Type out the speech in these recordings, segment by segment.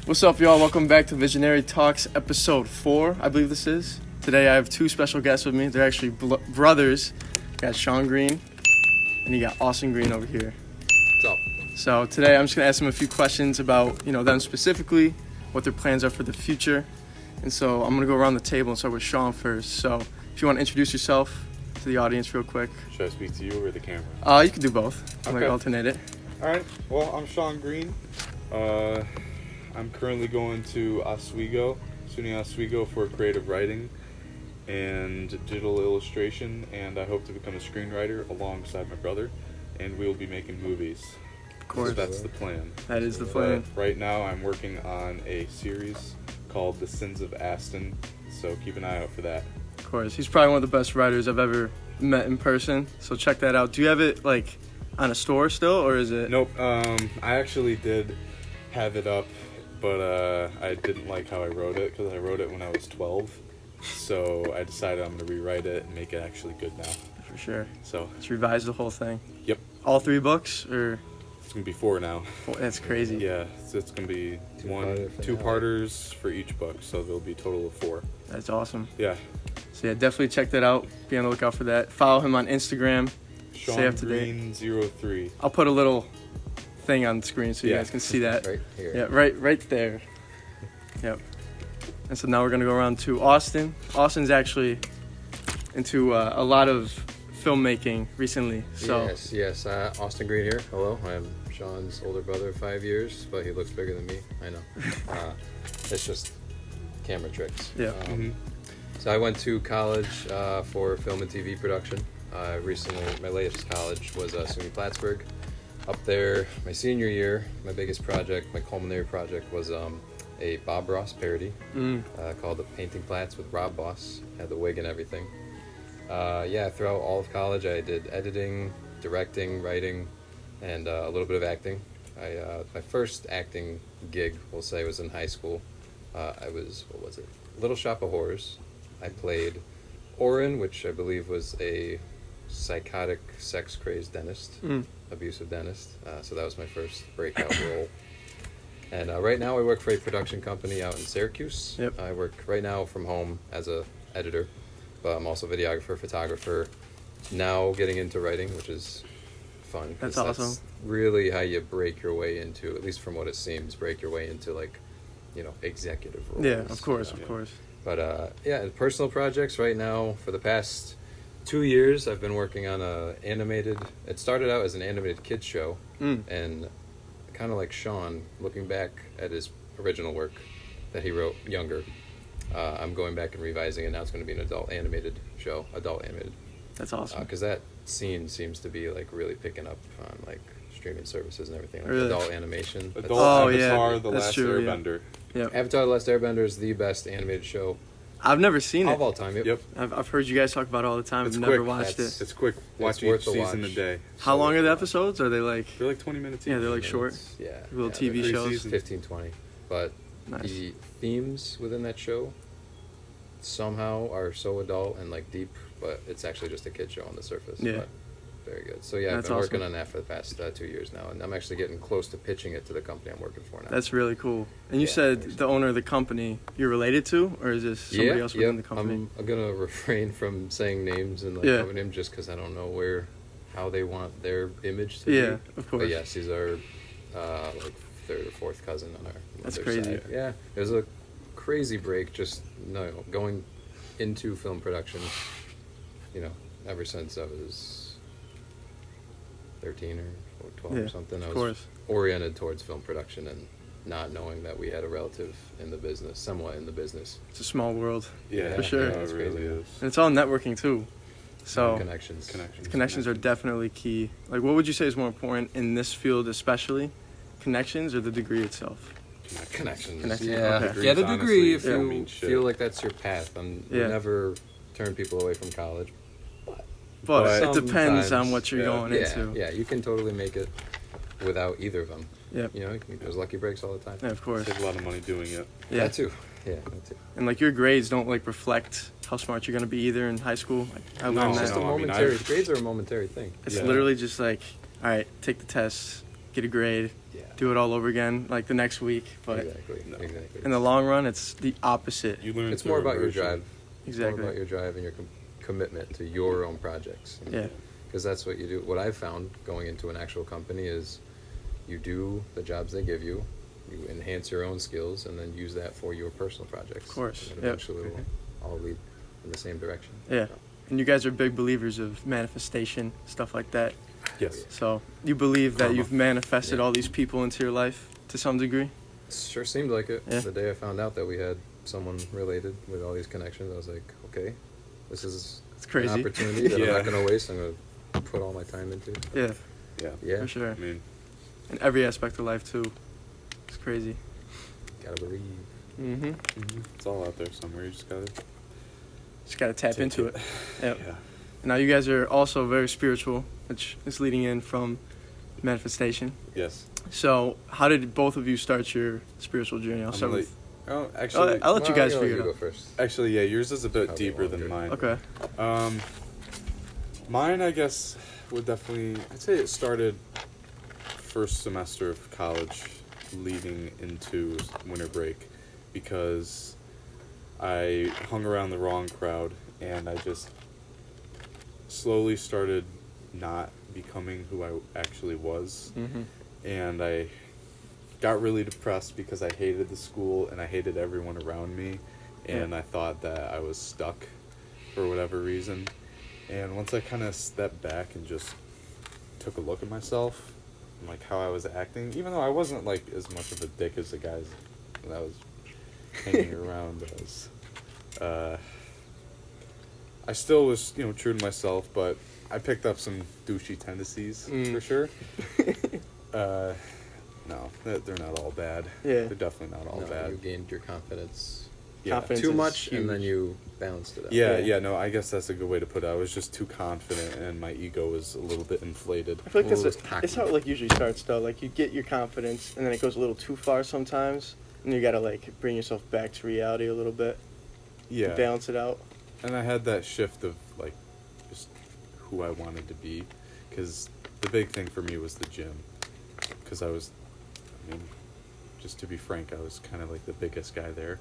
What's up, y'all? Welcome back to Visionary Talks, episode 4, I believe this is. Today I have two special guests with me. They're actually brothers. You got Sean Green, and you got Austin Green over here. What's up? So today I'm just going to ask them a few questions about, them specifically, what their plans are for the future. And so I'm going to go around the table and start with Sean first. So if you want to introduce yourself to the audience real quick. Should I speak to you or the camera? You can do both. Okay. Alternate it. All right. Well, I'm Sean Green. I'm currently going to SUNY Oswego for creative writing and digital illustration, and I hope to become a screenwriter alongside my brother, and we will be making movies. Of course. So that's the plan. That is the plan. Right now I'm working on a series called The Sins of Aston, so keep an eye out for that. Of course. He's probably one of the best writers I've ever met in person, so check that out. Do you have it, on a store still, or is it? Nope. I actually did have it up, but I didn't like how I wrote it because I wrote it when I was 12. So I decided I'm going to rewrite it and make it actually good now. For sure. So let's revise the whole thing. Yep. All 3 books, or? It's going to be 4 now. That's crazy. Yeah, so it's going to be two-parters for each book, so there'll be a total of 4. That's awesome. Yeah. So yeah, definitely check that out. Be on the lookout for that. Follow him on Instagram. Stay up to date. Green03. I'll put a little thing on the screen so you guys can see that. Right here. Yeah, right there. Yep. And so now we're gonna go around to Austin. Austin's actually into a lot of filmmaking recently. So Yes. Austin Green here. Hello. I'm Sean's older brother, 5 years, but he looks bigger than me. I know. It's just camera tricks. Yeah. So I went to college for film and TV production. Recently, my latest college was SUNY Plattsburgh. Up there, my senior year, my biggest project, my culminatory project was a Bob Ross parody called The Painting Plats with Rob Boss. Had the wig and everything. Throughout all of college, I did editing, directing, writing, and a little bit of acting. My first acting gig, we'll say, was in high school. I was, Little Shop of Horrors. I played Oren, which I believe was a psychotic, sex-crazed dentist, abusive dentist. So that was my first breakout role. And right now I work for a production company out in Syracuse. Yep. I work right now from home as a editor, but I'm also a videographer, photographer. Now getting into writing, which is fun. That's awesome. That's really how you break your way into, at least from what it seems, break your way into executive roles. Yeah, of course. But personal projects right now, for the past 2 years, I've been working on it started out as an animated kids show, and kind of like Sean, looking back at his original work that he wrote younger, I'm going back and revising it. Now it's going to be an adult animated. That's awesome. Because that scene seems to be really picking up on streaming services and everything, Really? Adult animation. Avatar: The That's Last true, Airbender. Yeah. Avatar: The Last Airbender is the best animated show I've never seen it. of all time. Yep. I've heard you guys talk about it all the time. It's I've never quick. watched it. It's quick. Watch worth each the season watch. a day. How long are the episodes? Are they They're like 20 minutes each. Yeah, they're short. Yeah. Little TV they're shows. 15, 20. But Nice. the themes within that show somehow are so adult and deep, but it's actually just a kid show on the surface. Yeah. But very good. So yeah, I've That's been working awesome. on that for the past 2 years now, and I'm actually getting close to pitching it to the company I'm working for now. That's really cool. And you Yeah, said thanks. the owner of the company you're related to, or is this somebody else within the company? I'm gonna refrain from saying names and Yeah. company name just because I don't know how they want their image to be. Yeah, of course. But yes, he's our third or fourth cousin on our That's mother's crazy. side. Yeah, it was a crazy break just going into film production. Ever since I was 13 or 12 Yeah, or something, I of was course. oriented towards film production and not knowing that we had a relative in the business, somewhat in the business. It's a small world. Yeah, For sure. Yeah, it It's really crazy. is. And it's all networking too. So Connections. connections are definitely key. What would you say is more important in this field especially? Connections or the degree itself? Connections. Connections, Yeah. okay. Get a degree Honestly, if don't you mean shit. feel like that's your path. You Yeah. never turn people away from college. But it depends on sometimes, what you're going into. Yeah, you can totally make it without either of them. Yep. There's lucky breaks all the time. Yeah, of course. Save a lot of money doing it. Yeah. That too. Yeah, that too. And your grades don't reflect how smart you're gonna be either in high school. I learned No, It's that. just a I mean, momentary. Grades are a momentary thing. It's Yeah. literally just all right, take the test, get a grade, Yeah. do it all over again like the next week. But Exactly. Exactly. in the long run, it's the opposite. You learn It's through more about your immersion. drive. Exactly. It's more about your drive and your commitment to your own projects. Yeah. Because that's what you do. What I've found going into an actual company is you do the jobs they give you, you enhance your own skills, and then use that for your personal projects. Of course. And Yep. eventually it'll all lead in the same direction. Yeah. And you guys are big believers of manifestation, stuff like that. Yes. So you believe that Karma. you've manifested Yeah. all these people into your life to some degree? Sure seemed like it. Yeah. The day I found out that we had someone related with all these connections, I was like, okay, this is It's crazy. an opportunity that I'm Yeah. not going to waste. I'm going to put all my time into. Yeah, Yeah. Yeah. for sure. I mean, In every aspect of life, too. It's crazy. Gotta believe. Mm-hmm. it's all out there somewhere. You just gotta Just got to tap take into it. Yep. Yeah. Now, you guys are also very spiritual, which is leading in from manifestation. Yes. So, how did both of you start your spiritual journey? I'll I'm start gonna with... Oh, actually, I'll let you guys Well, figure you it go out. first. actually, yeah, yours is a bit Probably deeper than longer. mine. Okay. Mine, I guess, would definitely. I'd say it started first semester of college, leading into winter break, because I hung around the wrong crowd, and I just slowly started not becoming who I actually was, Mm-hmm. and I got really depressed because I hated the school and I hated everyone around me, and I thought that I was stuck for whatever reason. And once I kind of stepped back and just took a look at myself and like how I was acting, even though I wasn't like as much of a dick as the guys that I was hanging around as, I still was, true to myself, but I picked up some douchey tendencies for sure. No, they're not all bad. Yeah. They're definitely not all No, bad. you gained your confidence Yeah. Confidence too is much, and then huge. you balanced it out. Yeah, no, I guess that's a good way to put it. I was just too confident, and my ego was a little bit inflated. I feel like Well, that's it's it's how it like usually starts though. Like you get your confidence, and then it goes a little too far sometimes, and you gotta like bring yourself back to reality a little bit to Yeah, balance it out. and I had that shift of like just who I wanted to be, because the big thing for me was the gym, because I mean, just to be frank, I was kind of like the biggest guy there,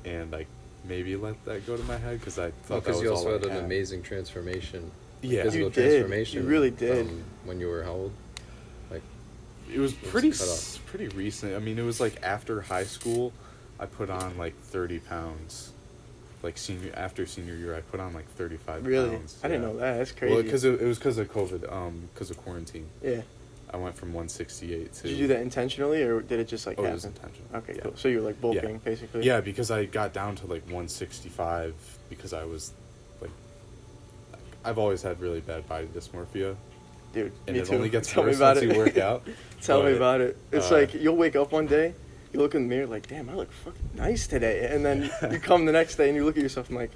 and I maybe let that go to my head because I thought that Because was you also all had I an amazing transformation. Yeah. Physical You did. transformation. You really did. From when you were how old? Like, It was It was pretty cut off. pretty recent. I mean, it was like after high school, I put on like 30 pounds. Like after senior year, I put on like 35 Really, pounds. I didn't yeah. know that. That's crazy. Well, because it was because of COVID, because of quarantine. yeah. I went from 168 to. Did you do that intentionally, or did it just like Oh, it happen? was intentional. Okay, Yeah. cool. So you were like bulking, Yeah. basically. Yeah, because I got down to like 165 because I was like, I've always had really bad body dysmorphia, Dude, and me it too. only gets Tell me worse about once it. you work out. Tell me But, about it. It's uh, like you'll wake up one day, you look in the mirror like, damn, I look fucking nice today, and then you come the next day and you look at yourself and like,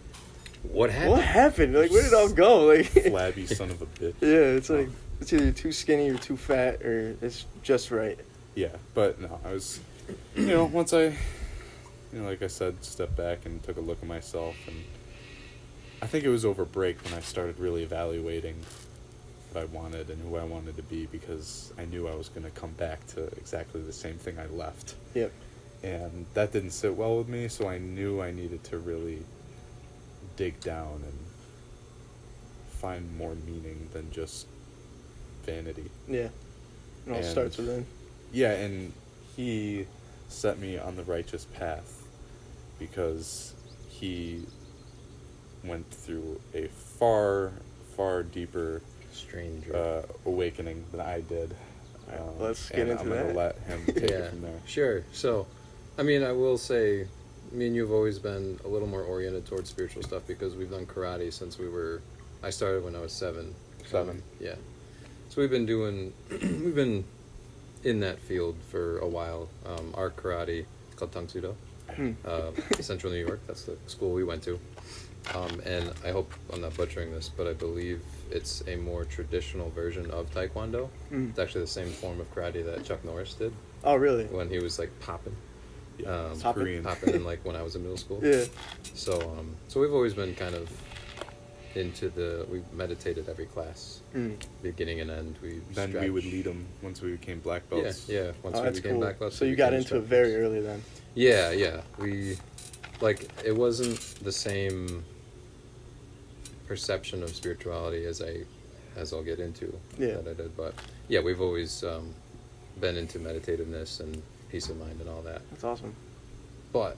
what happened? what happened? Like, where did it all go? Like, Flabby son of a bitch. yeah, it's like it's either too skinny or too fat, or it's just right. Yeah, but no, I was, once I, like I said, stepped back and took a look at myself, and I think it was over break when I started really evaluating what I wanted and who I wanted to be, because I knew I was going to come back to exactly the same thing I left. Yep. And that didn't sit well with me, so I knew I needed to really dig down and find more meaning than just vanity. Yeah. It all And- starts within. Yeah, and he set me on the righteous path because he went through a far, far deeper Stranger. awakening than I did. Alright, let's get and into I'm gonna that. let him take it from there. Sure. So, I mean, I will say, me and you have always been a little more oriented towards spiritual stuff because we've done karate since I started when I was 7. 7. Yeah. So we've been in that field for a while. Our karate is called Tang Sudo. Central New York, that's the school we went to. And I hope I'm not butchering this, but I believe it's a more traditional version of Taekwondo. It's actually the same form of karate that Chuck Norris did Oh, really? when he was like popping. Yeah, it's Poppin'? Korean. Popping in like when I was in middle school. Yeah. So we've always been kind of we meditated every class, beginning and end. Then we would lead them once we became black belts. Yeah. Once we that's became cool. black belts. So we you got became into it instructors. very early then. Yeah. We, like, it wasn't the same perception of spirituality as I'll get into that I did, but yeah, we've always been into meditativeness and peace of mind and all that. That's awesome. But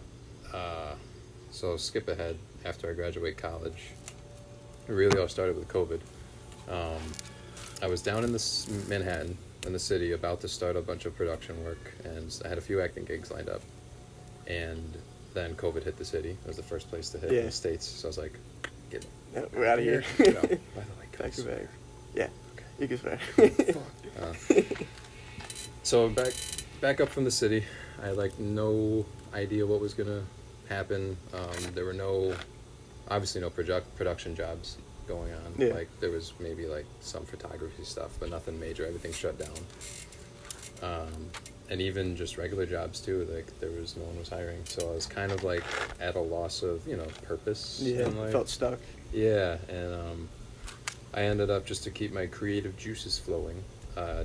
so skip ahead after I graduate college. It really all started with COVID. I was down in Manhattan in the city about to start a bunch of production work, and I had a few acting gigs lined up, and then COVID hit the city. It was the first place to hit in the States, so I was like, we're out of here. Get out. By the way, Back to back. Yeah. Okay. You can swear. So back up from the city, I had like no idea what was gonna happen. There were obviously no production jobs going on. Yeah. Like there was maybe like some photography stuff, but nothing major. Everything shut down. And even just regular jobs too. Like no one was hiring. So I was kind of like at a loss of purpose. Yeah. in life. Felt stuck. Yeah, and I ended up, just to keep my creative juices flowing,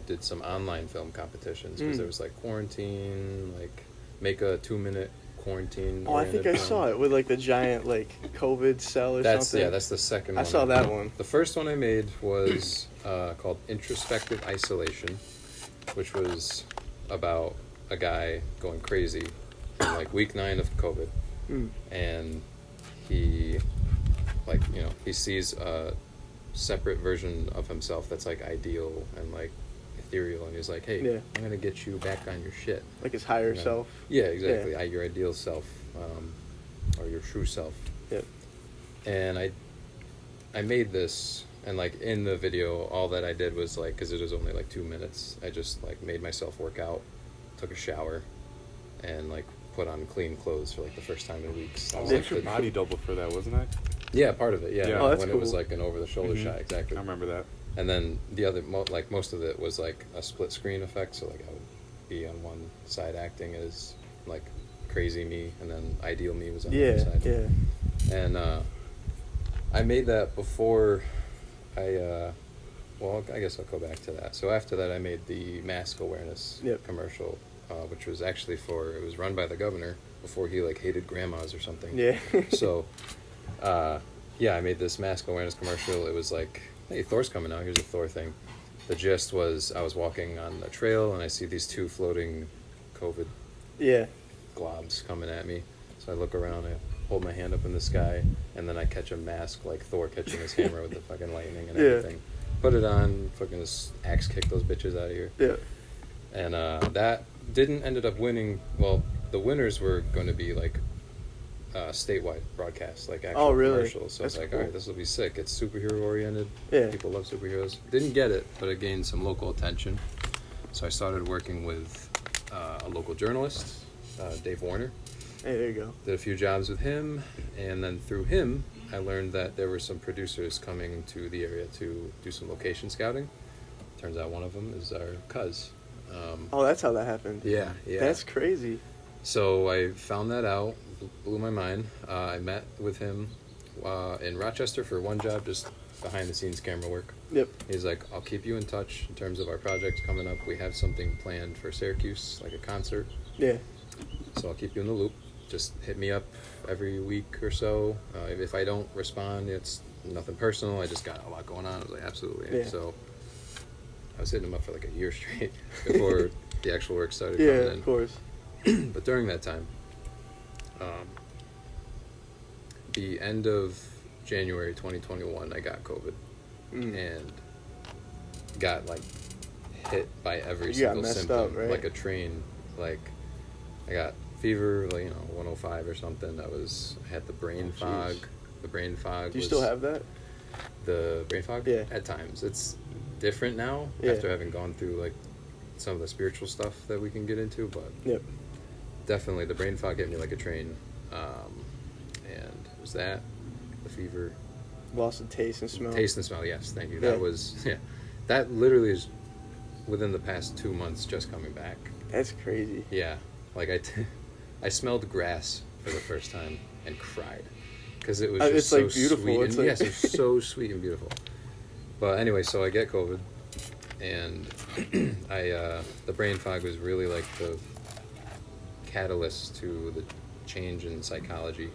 did some online film competitions because there was like quarantine, like make a 2-minute quarantine. Oh, I think I saw it with like the giant like COVID cell or something. Yeah, that's the second one. I saw that one. The first one I made was called Introspective Isolation, which was about a guy going crazy in like week 9 of COVID, and he he sees a separate version of himself that's like ideal and like ethereal, and he's like, hey, I'm gonna get you back on your shit, like his higher self. Yeah, exactly. Your ideal self, or your true self. Yep. And I made this, and like in the video, all that I did was like, because it was only like 2 minutes, I just like made myself work out, took a shower, and like put on clean clothes for like the first time in weeks. I was like your body double for that, wasn't I? Yeah, part of it. Yeah, Oh, that's when cool. it was like an over-the-shoulder shot, exactly. I remember that. And then the other, most of it was like a split screen effect. So like I would be on one side acting as like crazy me, and then ideal me was on the other side. Yeah. And I made that before I guess I'll go back to that. So after that, I made the mask awareness commercial, which was actually it was run by the governor before he like hated grandmas or something. Yeah. So, I made this mask awareness commercial. It was like, hey, Thor's coming out. Here's a Thor thing. The gist was I was walking on a trail and I see these 2 floating COVID globs coming at me. So I look around, I hold my hand up in the sky, and then I catch a mask like Thor catching his hammer with the fucking lightning and everything. Put it on, fucking just axe kick those bitches out of here. Yeah. And that ended up winning. Well, the winners were going to be like statewide broadcasts, like actual commercials. So That's I was like, cool. all right, this will be sick. It's superhero oriented. Yeah. People love superheroes. Didn't get it, but it gained some local attention. So I started working with a local journalist, Dave Warner. Hey, there you go. Did a few jobs with him, and then through him, I learned that there were some producers coming to the area to do some location scouting. Turns out one of them is our cuz. Oh, that's how that happened. Yeah. That's crazy. So I found that out, blew my mind. I met with him in Rochester for one job, just behind-the-scenes camera work. Yep. He's like, I'll keep you in touch in terms of our projects coming up. We have something planned for Syracuse, like a concert. Yeah. So I'll keep you in the loop. Just hit me up every week or so. If I don't respond, it's nothing personal. I just got a lot going on. I was like, absolutely. Yeah. So I was hitting him up for like a year straight before the actual work started coming in. Yeah, of course. But during that time, the end of January 2021, I got COVID and got like hit by every single symptom, up, right? like a train. Like I got fever, like 105 or something. I had the brain fog. The brain fog. Do you still have that? The brain fog? Yeah. At times, it's different now after having gone through like some of the spiritual stuff that we can get into, but definitely the brain fog hit me like a train. And it was that, the fever. Loss of taste and smell. Taste and smell, yes, thank you. Yeah. That was, that literally is within the past 2 months just coming back. That's crazy. Yeah, like I smelled grass for the first time and cried. because it was It's just so like beautiful. sweet. It's And, like- yes, it was so sweet and beautiful. But anyway, so I get COVID, and the brain fog was really like the catalyst to the change in psychology.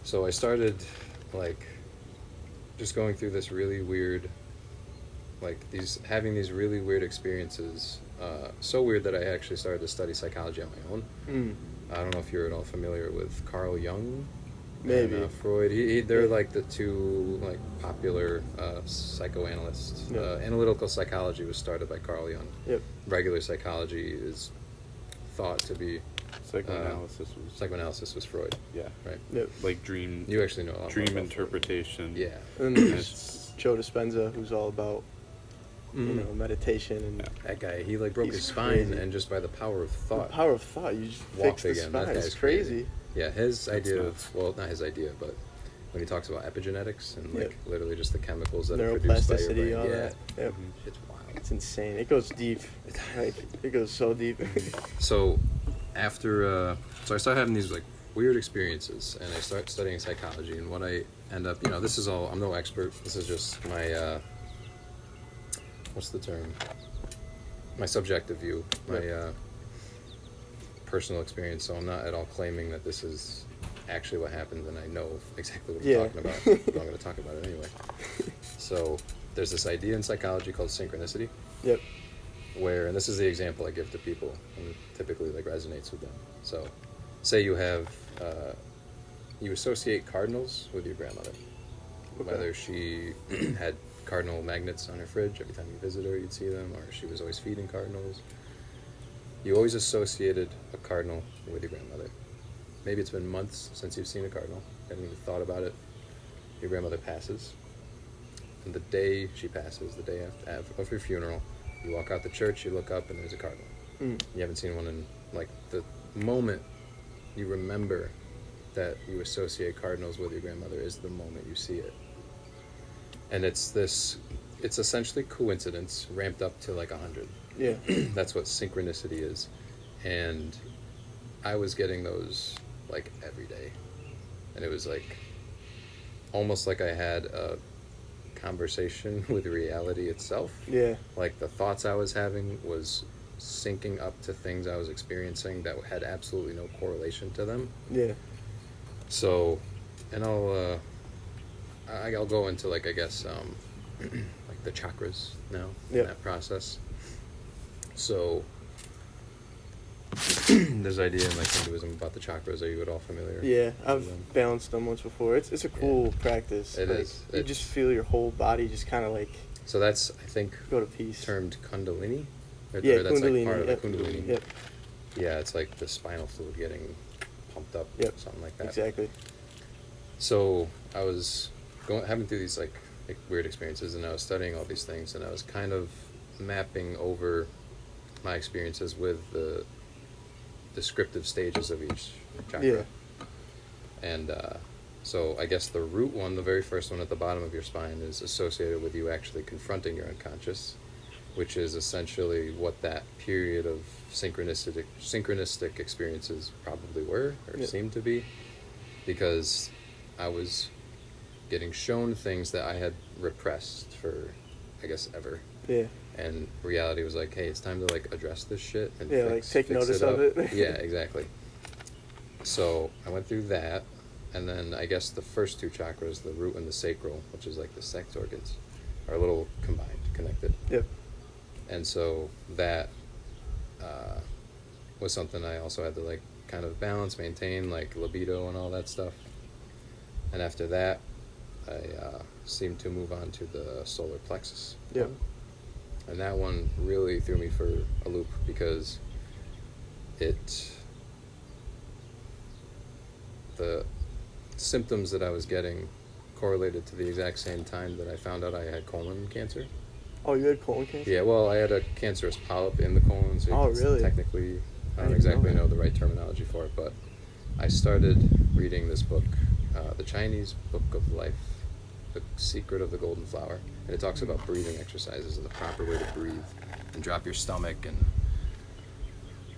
So I started like just going through this really weird, like having these really weird experiences. So weird that I actually started to study psychology on my own. I don't know if you're at all familiar with Carl Jung. Maybe. And, Freud. They're like the two like popular psychoanalysts. Yep. Analytical psychology was started by Carl Jung. Yep. Regular psychology is thought to be Psychoanalysis was Freud. yeah, Right. Yep. like dream You actually know a lot more dream about interpretation. Freud. Yeah. And then there's It's Joe Dispenza, who's all about meditation and That guy, he like broke He's his spine, crazy. and just by the power of the thought, power of thought. You just walked fix the again. That spine. guy's It's crazy. Yeah, his idea nuts. of, well, not his idea, but when he talks about epigenetics and like Yep. literally just the chemicals that are produced by your Neuroplasticity, brain. all Yeah, that. Yep. it's wild. It's insane. It goes deep. Like, it goes so deep. So after, so I started having these like weird experiences, and I start studying psychology, and what I end up, this is all, I'm no expert, this is just my, what's the term? My subjective view, my personal experience, so I'm not at all claiming that this is actually what happened, and I know exactly what I'm Yeah. talking about, but I'm going to talk about it anyway. So there's this idea in psychology called synchronicity, Yep. where, and this is the example I give to people, and it typically like resonates with them. So say you have, you associate cardinals with your grandmother, Okay. whether she had cardinal magnets on her fridge, every time you visit her you'd see them, or she was always feeding cardinals. You always associated a cardinal with your grandmother. Maybe it's been months since you've seen a cardinal, haven't even thought about it. Your grandmother passes, and the day she passes, the day of her funeral, you walk out the church, you look up, and there's a cardinal. You haven't seen one in, like, the moment you remember that you associate cardinals with your grandmother is the moment you see it. And it's essentially coincidence ramped up to like 100. Yeah. That's what synchronicity is. And I was getting those like every day. And it was like almost like I had a conversation with reality itself. Yeah. Like the thoughts I was having was syncing up to things I was experiencing that had absolutely no correlation to them. Yeah. So, and I'll go into like, I guess, like the chakras now in that process. So there's an idea in like Hinduism about the chakras. Are you at all familiar? Yeah, with I've them? balanced them once before. It's a cool practice. It like, is. You just feel your whole body just kind of like So that's, I think, go to peace. termed Kundalini. Yeah, or that's Kundalini. like part of Yep. the Kundalini. Yep. Yeah, it's like the spinal fluid getting pumped up. Yep. Something like that. Exactly. So I was having through these like weird experiences, and I was studying all these things, and I was kind of mapping over my experiences with the descriptive stages of each chakra. Yeah. And so I guess the root one, the very first one at the bottom of your spine, is associated with you actually confronting your unconscious, which is essentially what that period of synchronistic experiences probably were, or seemed to be, because I was getting shown things that I had repressed for, I guess, ever. Yeah. And reality was like, hey, it's time to like address this shit and take fix notice it up. of it. Yeah, exactly. So I went through that, and then I guess the first two chakras, the root and the sacral, which is like the sex organs, are a little combined, connected. Yep. And so that was something I also had to like kind of balance, maintain, like libido and all that stuff. And after that, I seemed to move on to the solar plexus. Yep. And that one really threw me for a loop, because the symptoms that I was getting correlated to the exact same time that I found out I had colon cancer. Oh, you had colon cancer? Yeah, well, I had a cancerous polyp in the colon, so Oh, really? technically, I don't didn't exactly know know the right terminology for it, but I started reading this book, the Chinese Book of Life, The Secret of the Golden Flower, and it talks about breathing exercises and the proper way to breathe and drop your stomach, and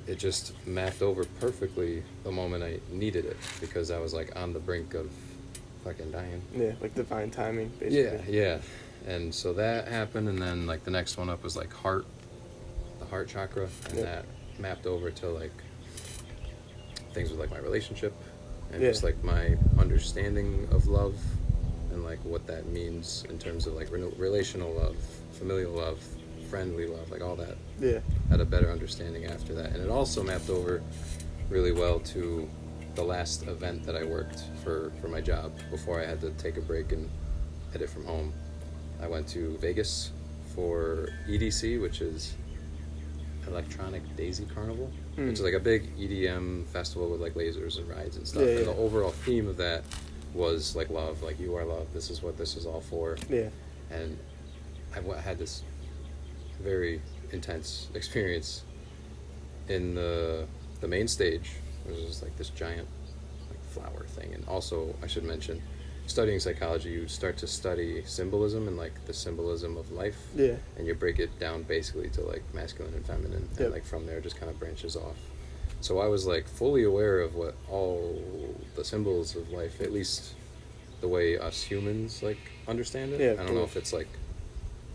it just mapped over perfectly the moment I needed it, because I was like on the brink of fucking dying. Yeah, like divine timing, basically. Yeah. And so that happened, and then like the next one up was like the heart chakra, and that mapped over to like things with like my relationship and just like my understanding of love and like what that means in terms of like relational love, familial love, friendly love, like all that. Yeah. Had a better understanding after that, and it also mapped over really well to the last event that I worked for my job before I had to take a break and edit from home. I went to Vegas for EDC, which is Electronic Daisy Carnival, which is like a big EDM festival with like lasers and rides and stuff. And the overall theme of that was like love, like you are love. This is what this is all for. Yeah. And I had this very intense experience in the main stage. It was just like this giant like flower thing. And also, I should mention, studying psychology, you start to study symbolism and like the symbolism of life. Yeah. And you break it down basically to like masculine and feminine, and like from there just kind of branches off. So I was like fully aware of what all the symbols of life, at least the way us humans like understand it. Yeah, I don't know if it's like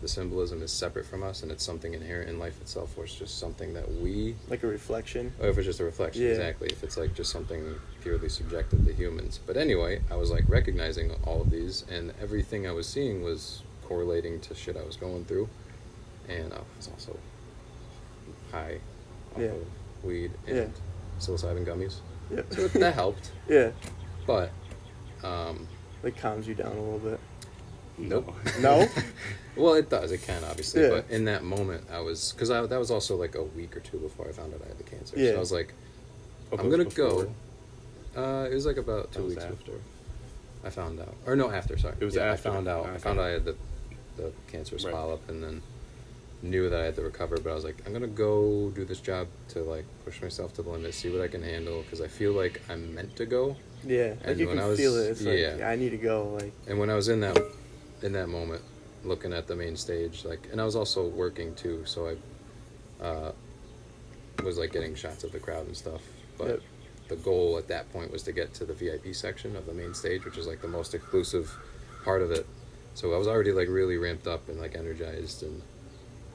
the symbolism is separate from us and it's something inherent in life itself, or it's just something that we... Like a reflection? Or if it's just a reflection, exactly. If it's like just something purely subjective to humans. But anyway, I was like recognizing all of these, and everything I was seeing was correlating to shit I was going through. And I was also high off of weed and psilocybin gummies. Yeah. So that helped. Yeah. But... like calms you down a little bit. Nope. No? Well, it does. It can, obviously. Yeah. But in that moment, I was... Because that was also like a week or two before I found out I had the cancer. Yeah. So I was like, I'm going to go. It was like about 2 weeks after I found out. Or no, after, sorry. It was after. I found out. Okay. I found out I had the cancerous polyp, and then knew that I had to recover. But I was like, I'm going to go do this job to like push myself to the limit, see what I can handle. Because I feel like I'm meant to go. Yeah. And like you can feel it. It's like, I need to go. Like. And when I was in that moment, looking at the main stage, like, and I was also working too, so I was like getting shots of the crowd and stuff, but the goal at that point was to get to the VIP section of the main stage, which is like the most exclusive part of it. So I was already like really ramped up and like energized and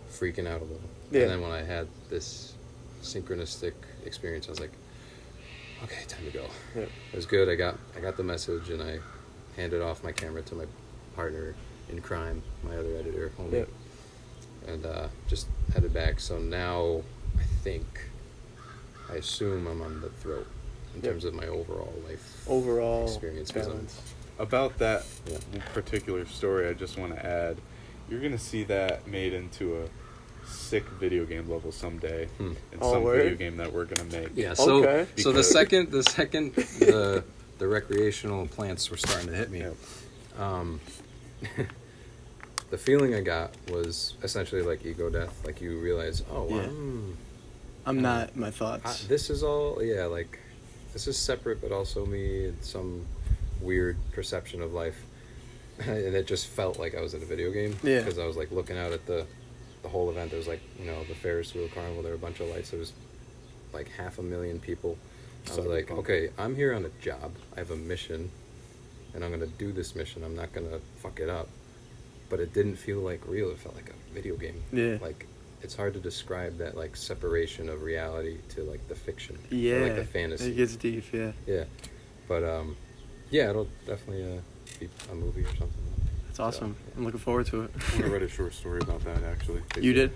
freaking out a little. And then when I had this synchronistic experience, I was like, okay, time to go. It was good. I got the message, and I handed off my camera to my partner in crime, my other editor, homie, and just headed back. So now I assume I'm on the throat in terms of my overall life experience. Balance. About that particular story, I just want to add, you're going to see that made into a sick video game level someday in some video game that we're going to make. Yeah, so the second the recreational plants were starting to hit me. The feeling I got was essentially like ego death. Like you realize, I'm not my thoughts. This is all, like this is separate, but also me and some weird perception of life. And it just felt like I was in a video game. Yeah. Because I was like looking out at the whole event. There was like, the Ferris wheel carnival. There were a bunch of lights. There was like 500,000 people. I was like, okay, I'm here on a job. I have a mission. And I'm going to do this mission. I'm not going to fuck it up. But it didn't feel like real. It felt like a video game. Yeah. Like, it's hard to describe that, like, separation of reality to, like, the fiction. Yeah. Or, like, the fantasy. It gets deep, yeah. Yeah. But, it'll definitely be a movie or something. That's awesome. So, I'm looking forward to it. I read a short story about that, actually. You did?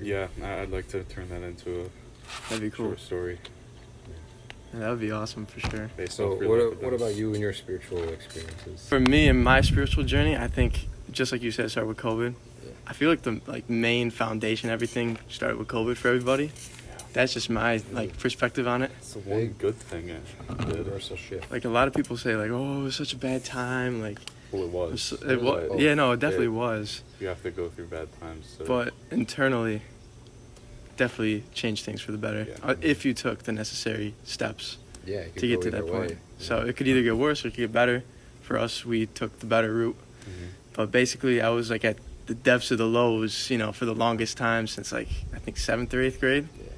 Yeah. I'd like to turn that into That'd be cool. Short story. Yeah, that would be awesome for sure. So what about you and your spiritual experiences? For me and my spiritual journey, I think, just like you said, started with COVID. Yeah. I feel like the main foundation, everything started with COVID for everybody. Yeah. That's just my perspective on it. It's the one good thing. Universal shift. Like a lot of people say, like, oh, it was such a bad time. Like, well, it was. Yeah, no, it definitely was. You have to go through bad times. But internally, definitely changed things for the better if you took the necessary steps to get to that point. Yeah. So it could either get worse or it could get better. For us, we took the better route. Mm-hmm. But basically, I was like at the depths of the lows, for the longest time since like I think 7th or 8th grade. Yeah.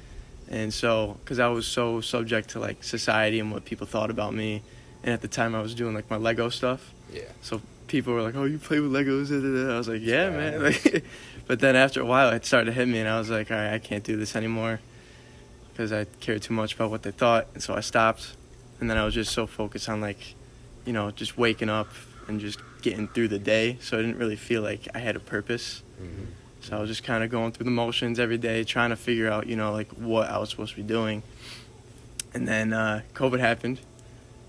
And so, because I was so subject to like society and what people thought about me, And at the time, I was doing like my Lego stuff. Yeah. So people were like, "Oh, you play with Legos?" Da, da, da. I was like, "Yeah, Yeah. man." Like, but then after a while, it started to hit me, and I was like, "All right, I can't do this anymore," because I cared too much about what they thought, and so I stopped. And then I was just so focused on like, just waking up and just getting through the day. So I didn't really feel like I had a purpose. Mm-hmm. So I was just kind of going through the motions every day, trying to figure out, like what I was supposed to be doing. And then COVID happened.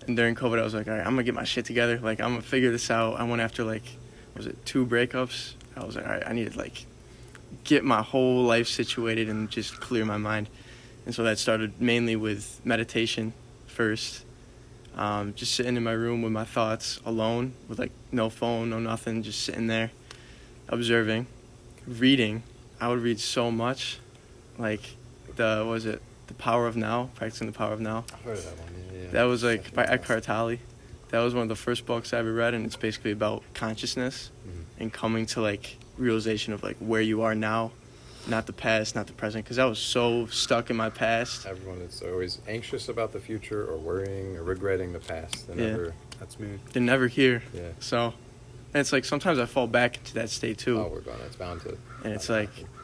And during COVID, I was like, all right, I'm going to get my shit together. Like, I'm going to figure this out. I went after, 2 breakups? I was like, all right, I need to, get my whole life situated and just clear my mind. And so that started mainly with meditation first. Just sitting in my room with my thoughts alone, with, no phone, no nothing, just sitting there, observing. Reading. I would read so much. The Power of Now, practicing the Power of Now. I've heard of that one. Yeah. That was by Eckhart Tolle. That was one of the first books I ever read, and it's basically about consciousness and coming to realization of where you are now, not the past, not the present. Because I was so stuck in my past. Everyone is always anxious about the future, or worrying, or regretting the past. That's me. They're never here. Yeah. So, and it's sometimes I fall back into that state too. Oh, we're gone. It's bound to. And it's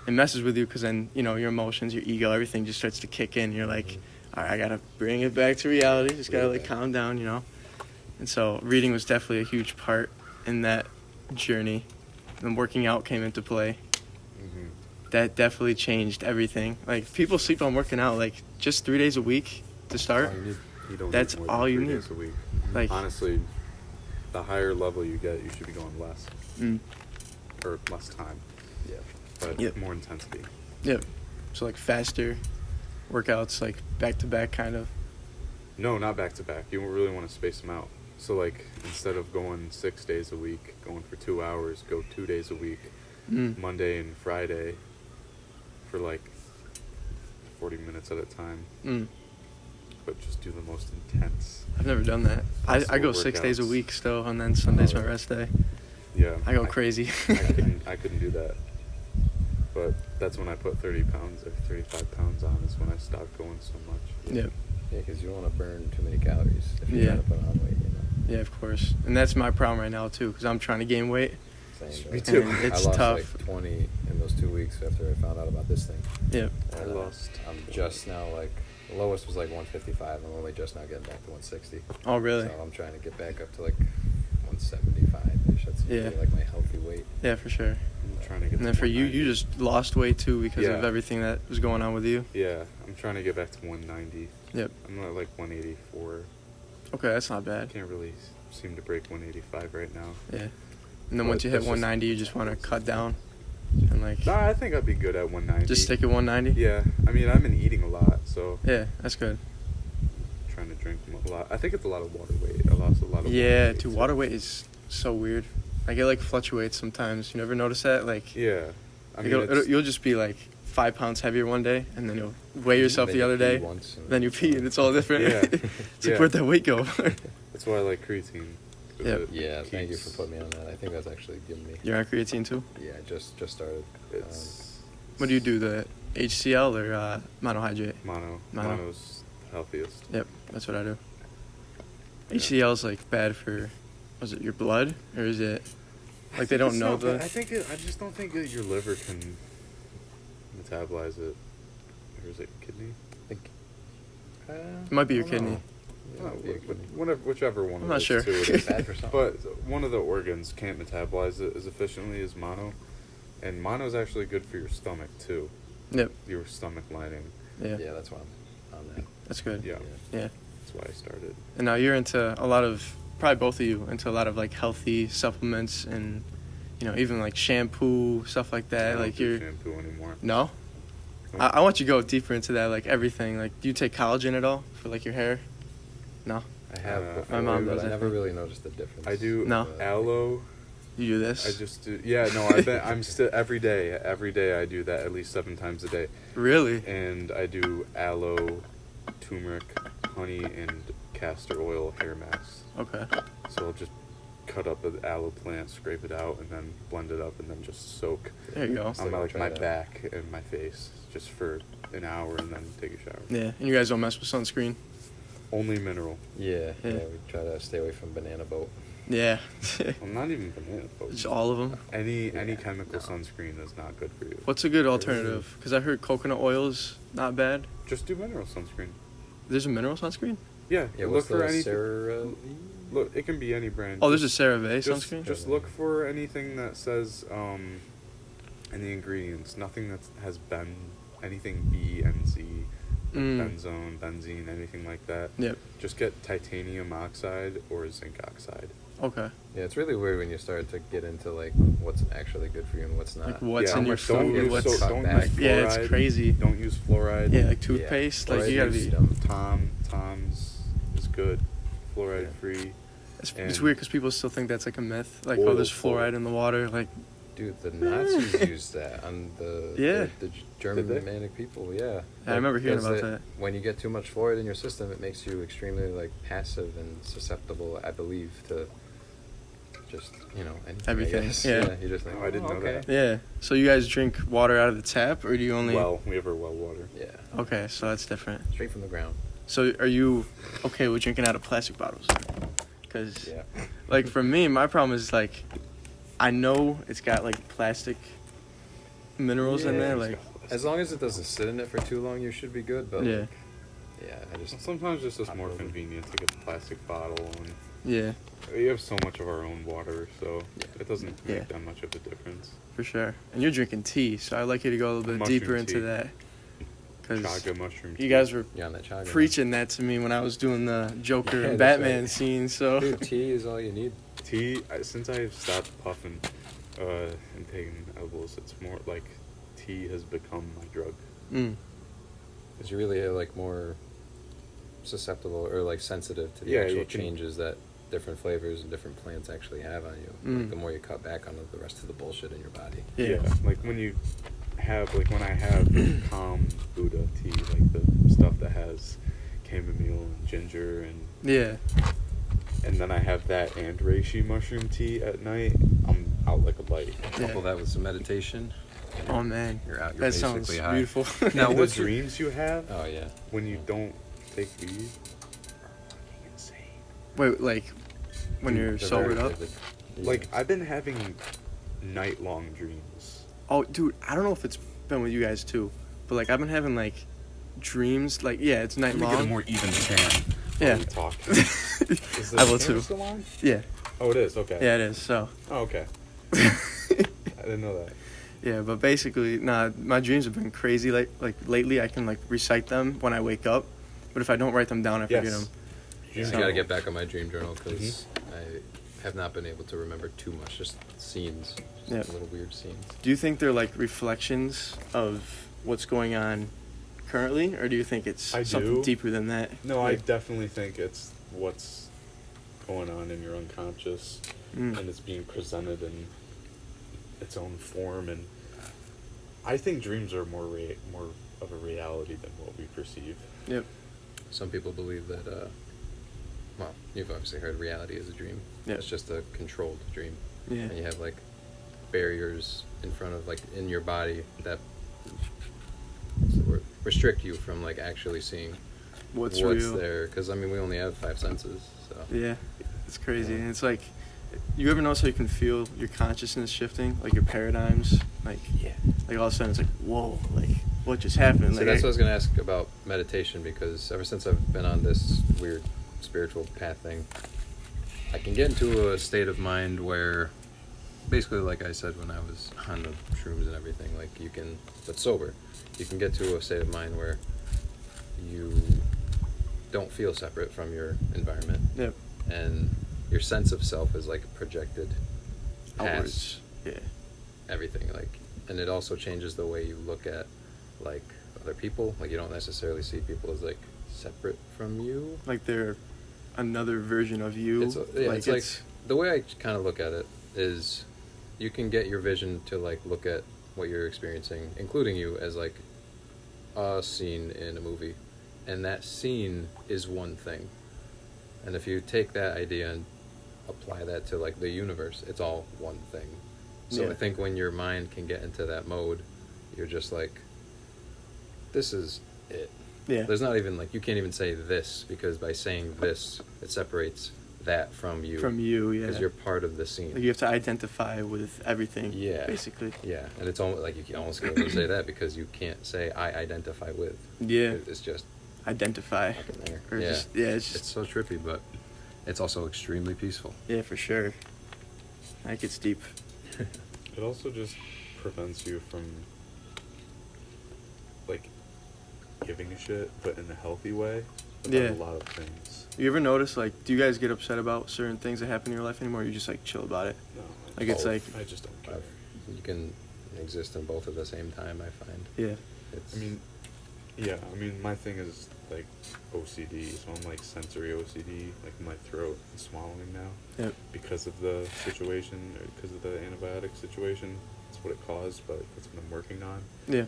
it messes with you because then your emotions, your ego, everything just starts to kick in. You're like, all right, I gotta bring it back to reality. Just gotta calm down, And so reading was definitely a huge part in that journey. And working out came into play. Mm-hmm. That definitely changed everything. People sleep on working out just 3 days a week to start. You don't That's need more all than you 3 need. days a week. Honestly, the higher level you get, you should be going less. Or less time. Yeah. But more intensity. Yep. So faster workouts, back to back kind of. No, not back to back. You really want to space them out. So instead of going 6 days a week, going for 2 hours, go 2 days a week, Monday and Friday, for 40 minutes at a time. But just do the most intense. I've never done that. I go 6 days a week still, and then Sunday's my rest day. Yeah. I go crazy. I couldn't do that. But that's when I put 30 pounds or 35 pounds on, is when I stopped going so much. Yep. Yeah, because you don't want to burn too many calories if you're trying to put on weight, Yeah, of course. And that's my problem right now, too, because I'm trying to gain weight. Same. Me too. And it's I lost tough. 20 in those 2 weeks after I found out about this thing. Yep. I'm just now the lowest was 155. I'm only just now getting back to 160. Oh, really? So I'm trying to get back up to 175-ish. That's usually my healthy weight. Yeah, for sure. I'm trying to get And then for you just lost weight, too, because of Yeah. everything that was going on with you. Yeah, I'm trying to get back to 190. Yep. I'm at 184. Okay, that's not bad. Can't really seem to break 185 right now. Yeah. And then But once you hit that's just- 190, you just want to cut down and Nah, I think I'd be good at 190. just stick at 190. Yeah, I mean, I've been eating a lot, so Yeah, that's good. trying to drink a lot. I think it's a lot of water weight. I lost a lot of water Yeah, weight, dude, so- water weight is so weird. It fluctuates sometimes. You never notice that? Yeah, I mean, you'll just be 5 pounds heavier one day, and then you'll weigh yourself Then the you other pee day. once and Then you pee, and it's all different. Yeah. It's Yeah. where'd that weight go? that's why I like creatine. 'cause Yep. it Yeah, thank you keeps- for putting me on that. I think that's actually giving me. You're on creatine too? Yeah, I just started. It's What do you do, the HCl or monohydrate? mono. Mono. Mono's healthiest. Yep, that's what I do. HCl is bad for, was it your blood, or is it they don't know the? I just don't think that your liver can metabolize it. Or is it kidney? It might be your kidney. Whichever one. I'm of not those sure. two it It's is. bad for something. But one of the organs can't metabolize it as efficiently as mono, and mono is actually good for your stomach too. Yep. Your stomach lining. Yeah. Yeah, that's why I'm on that. That's good. Yeah. Yeah. That's why I started. And now you're into a lot of, probably both of you, into a lot of healthy supplements and, even shampoo, stuff like that. I don't do you're shampoo anymore. No? I want you to go deeper into that, everything. Do you take collagen at all for your hair? No. I have before, My mom but does, I I never think. really noticed the difference. I do No. aloe. You do this? I just do. Yeah, no, I'm still every day. Every day I do that at least 7 times a day. Really? And I do aloe, turmeric, honey, and castor oil hair masks. Okay. So I'll just cut up an aloe plant, scrape it out, and then blend it up, and then just soak There you go. So on I'll my try that. back and my face just for an hour, and then take a shower. Yeah. And you guys don't mess with sunscreen? Only mineral. Yeah, we try to stay away from banana boat. Yeah. Well, not even banana boat. Just all of them. Any chemical sunscreen is not good for you. What's a good alternative? Because I heard coconut oil is not bad. Just do mineral sunscreen. There's a mineral sunscreen? Yeah. Yeah, look what's for the anything. Look, it can be any brand. Oh, there's a CeraVe just, sunscreen? Just look for anything that says any ingredients. Nothing that has anything B and Z, benzone, benzene, anything like that. Yep. Just get titanium oxide or zinc oxide. Okay. Yeah, it's really weird when you start to get into like what's actually good for you and what's not. Like what's Yeah, in your don't food? use What's don't use fluoride. Yeah, it's crazy. Don't use fluoride. Yeah, like toothpaste. Yeah, Like you gotta fluoride be. is Tom's is good, fluoride free. It's weird because people still think that's like a myth. Like, Oil oh, there's full. fluoride in the water. Like, Dude, the Nazis used that on the Germanic people. Yeah, I remember hearing about because that. When you get too much fluoride in your system, it makes you extremely like passive and susceptible, I believe, to just anything. Everything, I guess. yeah. You just think, I didn't know that. yeah. So you guys drink water out of the tap, or do you only? Well, we have our well water. Yeah, Okay, so that's different. straight from the ground. So are you okay with drinking out of plastic bottles? Because, Yeah. like, for me, my problem is like, I know it's got like plastic minerals in there. Like, As long as it doesn't sit in it for too long, you should be good. But yeah, like, yeah, I just Sometimes it's just Not more really. convenient to get the plastic bottle, and yeah, we have so much of our own water, so Yeah. it doesn't Yeah. make that much of a difference. for sure. And you're drinking tea, so I'd like you to go a little bit Mushroom deeper into tea. that. Because Chaga mushroom. you guys were you're on that chaga. preaching that to me when I was doing the Joker Yeah, and that's Batman right. scene. So Dude, tea is all you need. tea. Since I've stopped puffing and taking edibles, it's more like tea has become my drug. Because you really are like more susceptible or like sensitive to the Yeah, actual you can- changes that different flavors and different plants actually have on you. Mm. Like the more you cut back on the rest of the bullshit in your body. yeah. Like when I have calm Buddha tea, like the stuff that has chamomile and ginger, Yeah. and then I have that and reishi mushroom tea at night, I'm out like a light. Yeah. Couple that with some meditation. Oh man, You're out. You're that sounds basically high. beautiful. Now, And the what's your- dreams you have Oh yeah. when you don't take weed are fucking insane. Wait, like when you're They're sobered very up? vivid. Yeah. Like I've been having night-long dreams. Oh, dude, I don't know if it's been with you guys too, but like I've been having like dreams. Like, yeah, it's night long. even tan. Yeah. We talk. Is the I will camera too. Still on? Yeah, Oh, it is. Okay. yeah, it is. So, Oh, okay. I didn't know that. yeah, but basically, my dreams have been crazy. Like lately, I can like recite them when I wake up, but if I don't write them down, I forget Yes. them. I So- gotta get back on my dream journal because I have not been able to remember too much. Just scenes, Yeah. little weird scenes. Do you think they're like reflections of what's going on currently, or do you think it's I something do. deeper than that? No, I Like, definitely think it's what's going on in your unconscious, Mm. and it's being presented in its own form. And I think dreams are more of a reality than what we perceive. Yep. Some people believe that, well, you've obviously heard reality is a dream. Yeah. It's just a controlled dream. Yeah. And you have, like, barriers in front of, like, in your body that what's the word? Restrict you from, like, actually seeing What's real? there. Because, I mean, we only have 5 senses, so. Yeah, it's crazy. And it's like, you ever notice how you can feel your consciousness shifting, like your paradigms? Like, like all of a sudden it's like, whoa, like what just happened? So Like, that's what I was going to ask about meditation, because ever since I've been on this weird spiritual path thing, I can get into a state of mind where, basically, like I said when I was on the shrooms and everything, like you can, but sober, you can get to a state of mind where you don't feel separate from your environment, Yep. and your sense of self is like projected Outwards. past Yeah. everything, like, and it also changes the way you look at like other people. Like, you don't necessarily see people as like separate from you. Like they're another version of you. It's like the way I kind of look at it is, you can get your vision to like look at what you're experiencing, including you, as like a scene in a movie, and that scene is one thing. And if you take that idea and apply that to like the universe, it's all one thing. So Yeah. I think when your mind can get into that mode, you're just like, this is it. Yeah. There's not even like, you can't even say this, because by saying this, it separates that from you. From you, yeah. Because you're part of the scene. Like you have to identify with everything. Yeah. Basically. Yeah, and it's almost like you can almost can't even say that, because you can't say I identify with. Yeah. It's just Identify. up in there. Or Yeah. just, yeah, it's just, It's so trippy, but it's also extremely peaceful. yeah, for sure. That gets deep. It also just prevents you from, like, giving a shit, but in a healthy way, about Yeah. a lot of things. You ever notice, like, do you guys get upset about certain things that happen in your life anymore, or you just, like, chill about it? No, Like, it's like, I just don't care. You can exist in both at the same time, I find. yeah. It's, I mean, yeah, I mean, my thing is, like, OCD, so I'm, like, sensory OCD, like, my throat is swallowing now. Yep. Because of the situation, or because of the antibiotic situation. That's what it caused, but that's what I'm working on. Yeah.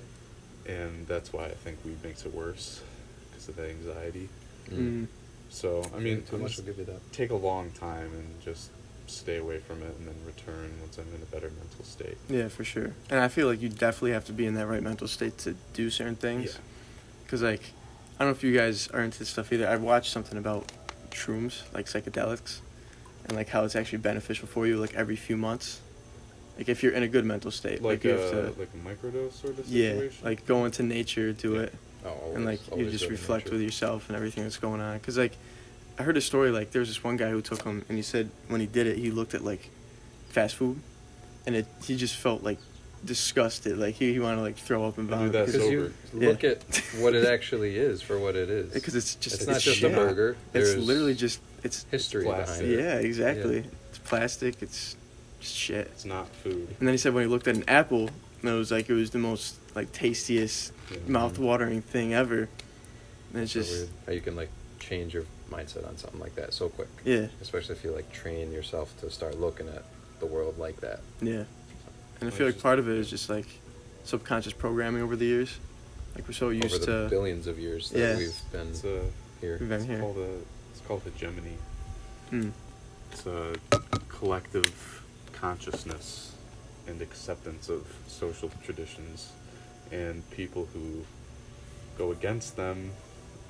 And that's why I think weed makes it worse, because of the anxiety. Mm. So, I mean, too I'm much just will give you that. take a long time and just stay away from it and then return once I'm in a better mental state. Yeah, for sure. And I feel like you definitely have to be in that right mental state to do certain things. Yeah. Because, like, I don't know if you guys are into this stuff either. I watched something about shrooms, like psychedelics, and, like, how it's actually beneficial for you, like, every few months. Like, if you're in a good mental state. Like you a, have to, like a microdose sort of yeah, situation? like, go into nature, do Yeah. it, Oh, always, and, like, you always just go to reflect nature. with yourself and everything that's going on. Because, like, I heard a story, like, there was this one guy who took them, and he said when he did it, he looked at, like, fast food, and he just felt, like, disgusted. Like, he wanted to, like, throw up and I do vomit. that Because you Yeah. look at what it actually is for what it is. Because it's just It's not just shit. a burger. It's There's literally just it's history plastic. behind it. yeah, exactly. Yeah. It's plastic. It's just shit. It's not food. And then he said when he looked at an apple, and it was the most like tastiest, Yeah. mouth-watering thing ever. And it's So just weird how you can like change your mindset on something like that so quick. yeah, Especially if you like train yourself to start looking at the world like that. yeah. And I Well, feel like it's part of it is just like subconscious programming over the years. Like we're so used Over the to billions of years that Yeah. we've been It's a here. we've been it's here. called hegemony. Mm. It's a collective consciousness and acceptance of social traditions, and people who go against them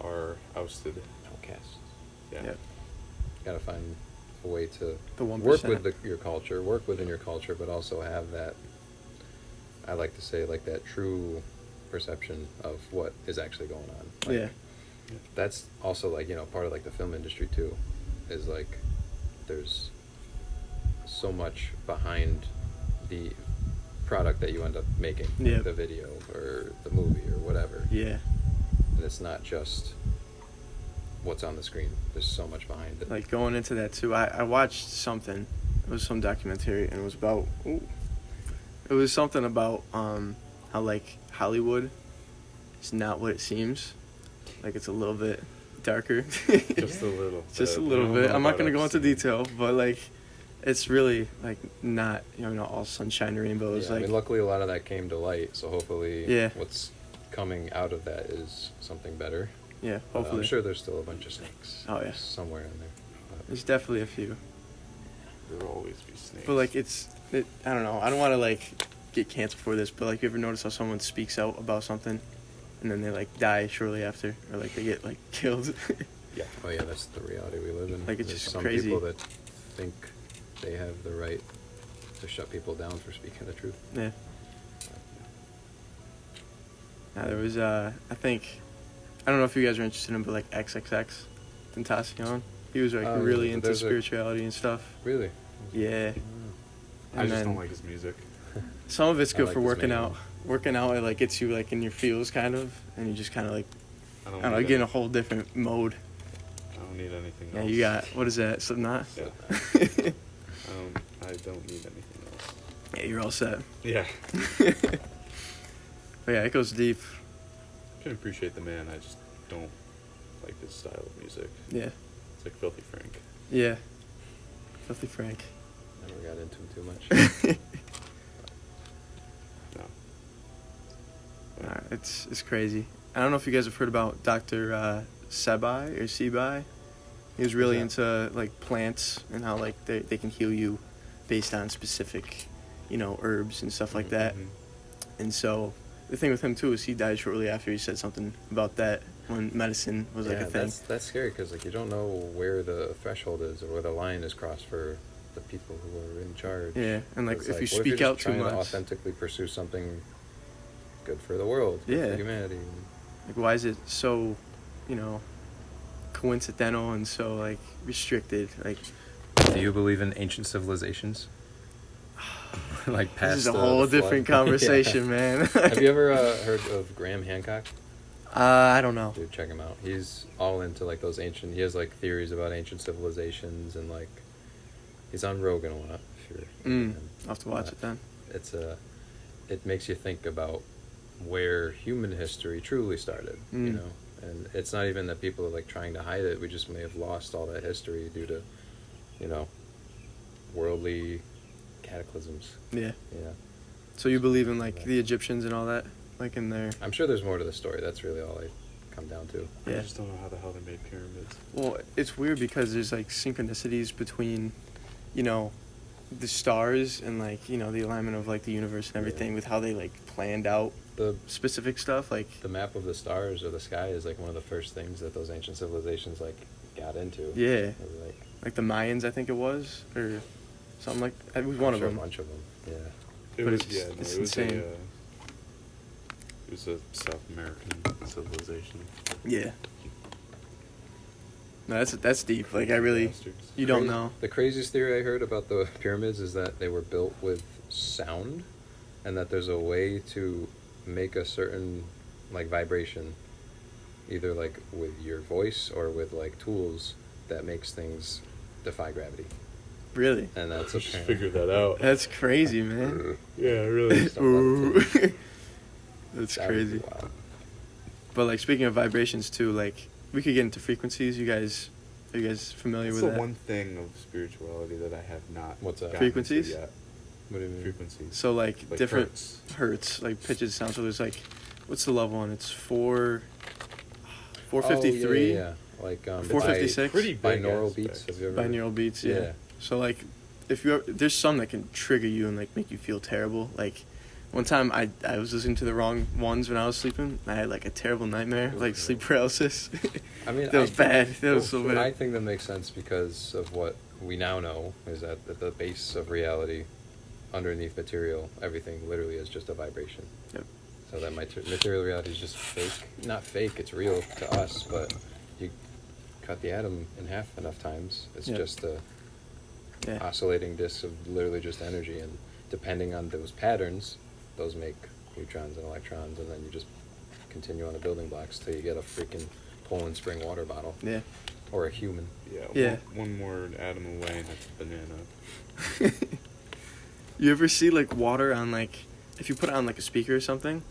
are ousted. Outcasts. Yeah. Yep. Gotta find a way to The 1%. work with your culture, work within your culture, but also have that, I like to say, like that true perception of what is actually going on. Like, Yeah. That's also like, you know, part of like the film industry too, is like there's so much behind the product that you end up making, Yeah. the video or the movie or whatever. Yeah. And it's not just what's on the screen. There's so much behind it. Like going into that too, I watched something. It was some documentary, and it was about. It was something about how like Hollywood is not what it seems. Like it's a little bit darker. Just a little. Just a bit. little I don't bit. know I'm not about gonna go into obscene. detail, but like, it's really like not not all sunshine and rainbows. Yeah, like I mean, luckily a lot of that came to light, so hopefully Yeah. what's coming out of that is something better. yeah, But hopefully. I'm sure there's still a bunch of snakes. Oh, yeah. Somewhere in there. There's definitely a few, There will always be snakes. but like I don't know. I don't want to like get canceled for this, but like you ever notice how someone speaks out about something, and then they like die shortly after, or like they get like killed. Yeah. Oh yeah, that's the reality we live in. Like, it's There's just some crazy. people that think they have the right to shut people down for speaking the truth. Yeah. Now there was I think I don't know if you guys are interested in, but like XXX Tentacion, he was like Oh, really yeah, into there's a- spirituality and stuff. Really? Yeah. I And just then don't like his music. some of it's I good like for this working man. out. Working out, it like gets you like in your feels kind of, and you just kind of like I I don't, don't know, need get in a any- whole different mode. I don't need anything Yeah, else. you got what is that? Slipknot. Yeah. I don't need anything else. Yeah, you're all set. Yeah. But yeah, it goes deep. I can appreciate the man. I just don't like his style of music. Yeah. It's like Filthy Frank. Yeah. Filthy Frank. Never got into him too much. No. It's crazy. I don't know if you guys have heard about Dr. Sebai or Sebai. He was really What's into like plants and how like they can heal you based on specific, herbs and stuff like that. Mhm. And so the thing with him too is he died shortly after he said something about that when medicine was like a thing. That's scary because like you don't know where the threshold is or where the line is crossed for the people who are in charge. Yeah, and like It's if you what speak you're out just too trying much, to authentically pursue something good for the world, good for humanity. like why is it so, you know, coincidental and so like restricted? Like, Do you believe in ancient civilizations? Like past this is a the whole flood? different conversation, man. Have you ever heard of Graham Hancock? I don't know. Dude, check him out. He's all into like those ancient. He has like theories about ancient civilizations and like he's on Rogan a lot. If you're I'll have to watch it then. It makes you think about where human history truly started. You know, and it's not even that people are like trying to hide it. We just may have lost all that history due to, you know, worldly cataclysms. Yeah. Yeah. So you believe in like the Egyptians and all that, like in their. I'm sure there's more to the story. That's really all I come down to. Yeah. I just don't know how the hell they made pyramids. Well, it's weird because there's like synchronicities between, you know, the stars and like, you know, the alignment of like the universe and everything with how they like planned out The specific stuff. Like the map of the stars or the sky is like one of the first things that those ancient civilizations like got into. yeah, It was, like the Mayans, I think it was, or something like it was one of sure them. A bunch of them. Yeah. It But was it's it was insane. it was a South American civilization. Yeah. No, that's deep. Like I really, Bastards. you don't know. The craziest theory I heard about the pyramids is that they were built with sound, and that there's a way to make a certain like vibration, either like with your voice or with like tools that makes things defy gravity. Really, And that's Just apparently figure that out. that's crazy, man. Yeah, really. Ooh. That's That would be crazy. wild. But like speaking of vibrations too, like we could get into frequencies. Are you guys familiar That's with the that? one thing of spirituality that I have not. What's that? gotten into Frequencies? Yet. What do you mean? Frequencies. So like Like different hertz. hertz, like pitches, sound. So there's like, what's the level on? It's 453. Oh, yeah. Like 456? Pretty big binaural aspect. beats. Have you ever? Binaural beats, yeah. Yeah. So like, if you there's some that can trigger you and like make you feel terrible. Like, one time I was listening to the wrong ones when I was sleeping. I had like a terrible nightmare, like sleep paralysis. I mean, that was bad. That was so I bad. think that makes sense because of what we now know is that at the base of reality, underneath material, everything literally is just a vibration. Yep. So that material reality is just fake. Not fake, it's real to us, but you cut the atom in half enough times, it's Yep. just a Yeah. oscillating disk of literally just energy, and depending on those patterns, those make neutrons and electrons, and then you just continue on the building blocks till you get a freaking Poland Spring water bottle. Yeah. Or a human. Yeah. Yeah. One more atom away and it's a banana. You ever see like water on like, if you put it on like a speaker or something,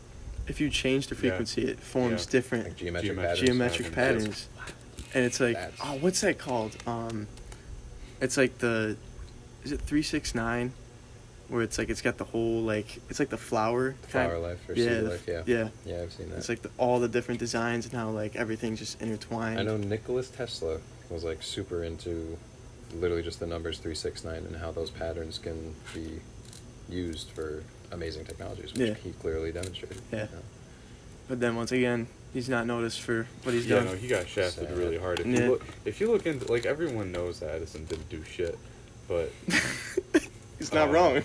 if you change the Yeah. frequency, it forms Yeah. different Like geometric geometric patterns. patterns. And it's like, That's- oh, what's that called? It's like is it 369? Where it's like, it's got the whole like, it's like the flower. Flower life or yeah, seed the- life, yeah. Yeah. Yeah, I've seen that. It's like all the different designs and how like everything's just intertwined. I know Nicholas Tesla was like super into literally just the numbers 369 and how those patterns can be used for amazing technologies, which Yeah. he clearly demonstrated. Yeah. you know. But then once again, he's not noticed for what he's Yeah, done. no, he got shafted Sad. really hard. Yeah. If you look into, like, everyone knows that Edison didn't do shit, but He's not wrong.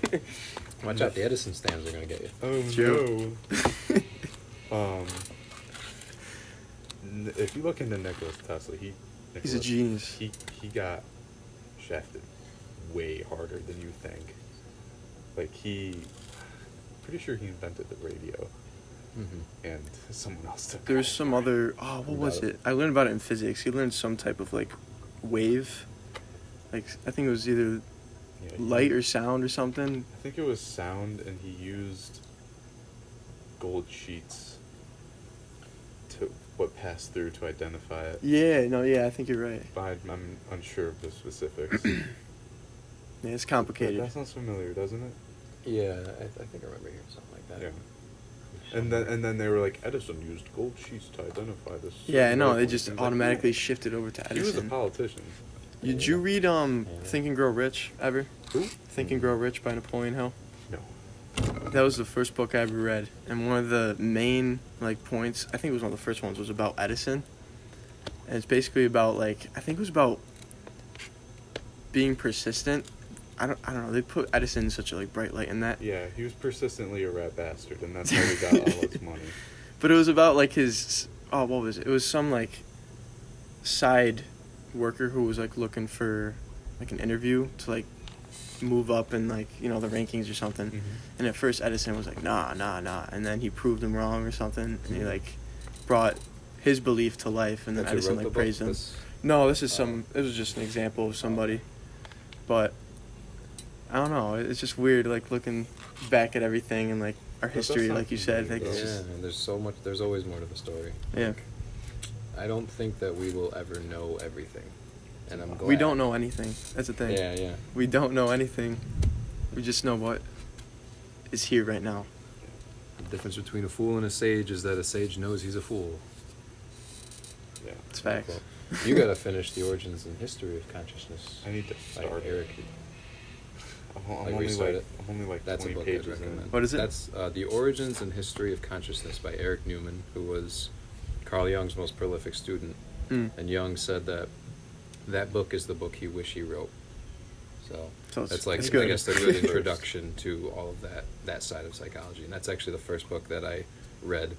Watch out, the Edison stands are going to get you. oh True. no. If you look into Nicholas Tesla, He's a genius. He got shafted way harder than you think. Like pretty sure he invented the radio, and someone else took. There's over. some other. Oh, what was it? I learned about it in physics. He learned some type of like wave. Like I think it was either Yeah, light or sound or something. I think it was sound, and he used gold sheets to what passed through to identify it. Yeah. No. Yeah. I think you're right. But I'm unsure of the specifics. Yeah, it's complicated. That sounds familiar, doesn't it? Yeah, I think I remember hearing something like that. Yeah. And then they were like, Edison used gold sheets to identify this. Yeah. No. They wavelength." just And it's like, automatically shifted over to He was a Edison. politician. Did you read Think and Grow Rich ever? Who? Think and Grow Rich by Napoleon Hill. No. That was the first book I ever read, and one of the main like points, I think it was one of the first ones, was about Edison. And it's basically about like, I think it was about being persistent. I don't know. They put Edison in such a like bright light in that. Yeah, he was persistently a rat bastard, and that's how he got all his money. But it was about like his, what was it? It was some like side worker who was like looking for like an interview to like move up in like, the rankings or something. Mm-hmm. And at first Edison was like, nah. And then he proved him wrong or something. And he like brought his belief to life, and then That's who Edison wrote like the book? praised him. This- No, this is it was just an example of somebody. But I don't know, it's just weird like looking back at everything and like our But that's history, not like you said. familiar, Like, it's though. Yeah, just, and there's always more to the story. yeah. I don't think that we will ever know everything, and I'm glad. We don't know anything. That's the thing. Yeah. We don't know anything. We just know what is here right now. The difference between a fool and a sage is that a sage knows he's a fool. Yeah. It's facts. Well, you gotta finish The Origins and History of Consciousness I need to by start Eric. I'm restart only like That's a 20 book I'd pages in. recommend. What is it? That's The Origins and History of Consciousness by Eric Newman, who was Carl Jung's most prolific student. Mm. And Jung said that book is the book he wished he wrote. So it's- that's like, it's I good. guess, a good introduction to all of that side of psychology. And that's actually the first book that I read.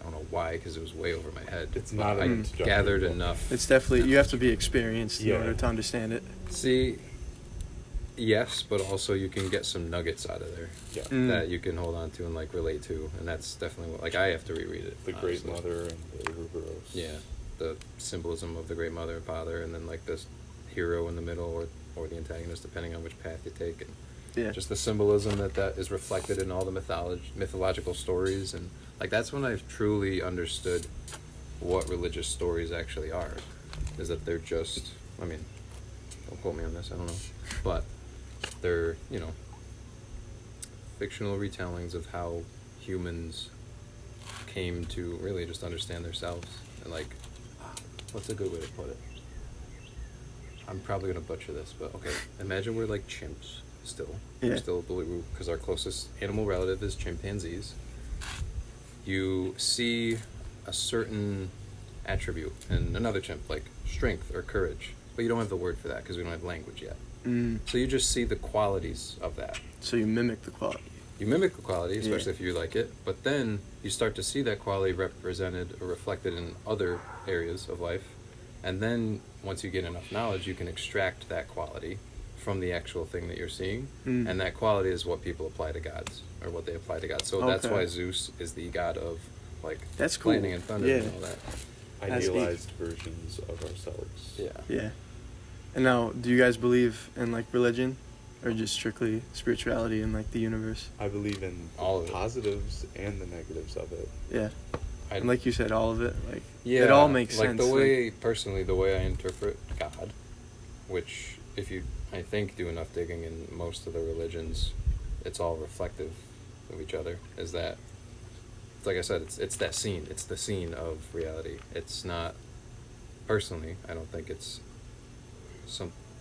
I don't know why, because it was way over my head. It's But not an I introductory gathered book. enough. It's definitely, you have to be experienced in Yeah. order to understand it. See, yes, but also you can get some nuggets out of there Yeah. Mm. that you can hold on to and like relate to, and that's definitely what, like, I have to reread it. The Great honestly. Mother and the Ouroboros. Yeah, the symbolism of the Great Mother and Father, and then like this hero in the middle, or the antagonist, depending on which path you take, and Yeah. just the symbolism that is reflected in all the mythological stories, and like that's when I've truly understood what religious stories actually are. Is that they're just, I mean, don't quote me on this, I don't know, but they're, fictional retellings of how humans came to really just understand themselves, and like, what's a good way to put it? I'm probably gonna butcher this, but okay. Imagine we're like chimps still. Yeah. We're still, because our closest animal relative is chimpanzees. You see a certain attribute in another chimp, like strength or courage, but you don't have the word for that because we don't have language yet. Mm. So you just see the qualities of that. So you mimic the quality. You mimic the quality, especially Yeah. if you like it, but then you start to see that quality represented or reflected in other areas of life. And then once you get enough knowledge, you can extract that quality from the actual thing that you're seeing. Mm. And that quality is what people apply to gods, or what they apply to gods. So that's Okay. why Zeus is the god of, like, That's cool. lightning and thunder Yeah. and all that. That's deep. Idealized versions of ourselves. Yeah. Yeah. And now, do you guys believe in like religion, or just strictly spirituality and like the universe? I believe in All of the it. positives and the negatives of it. Yeah. I- And like you said, all of it, like Yeah, it all makes like sense. the way, personally, the way I interpret God, which if you, I think, do enough digging in most of the religions, it's all reflective of each other, is that, like I said, it's that scene, it's the scene of reality. It's not, personally, I don't think it's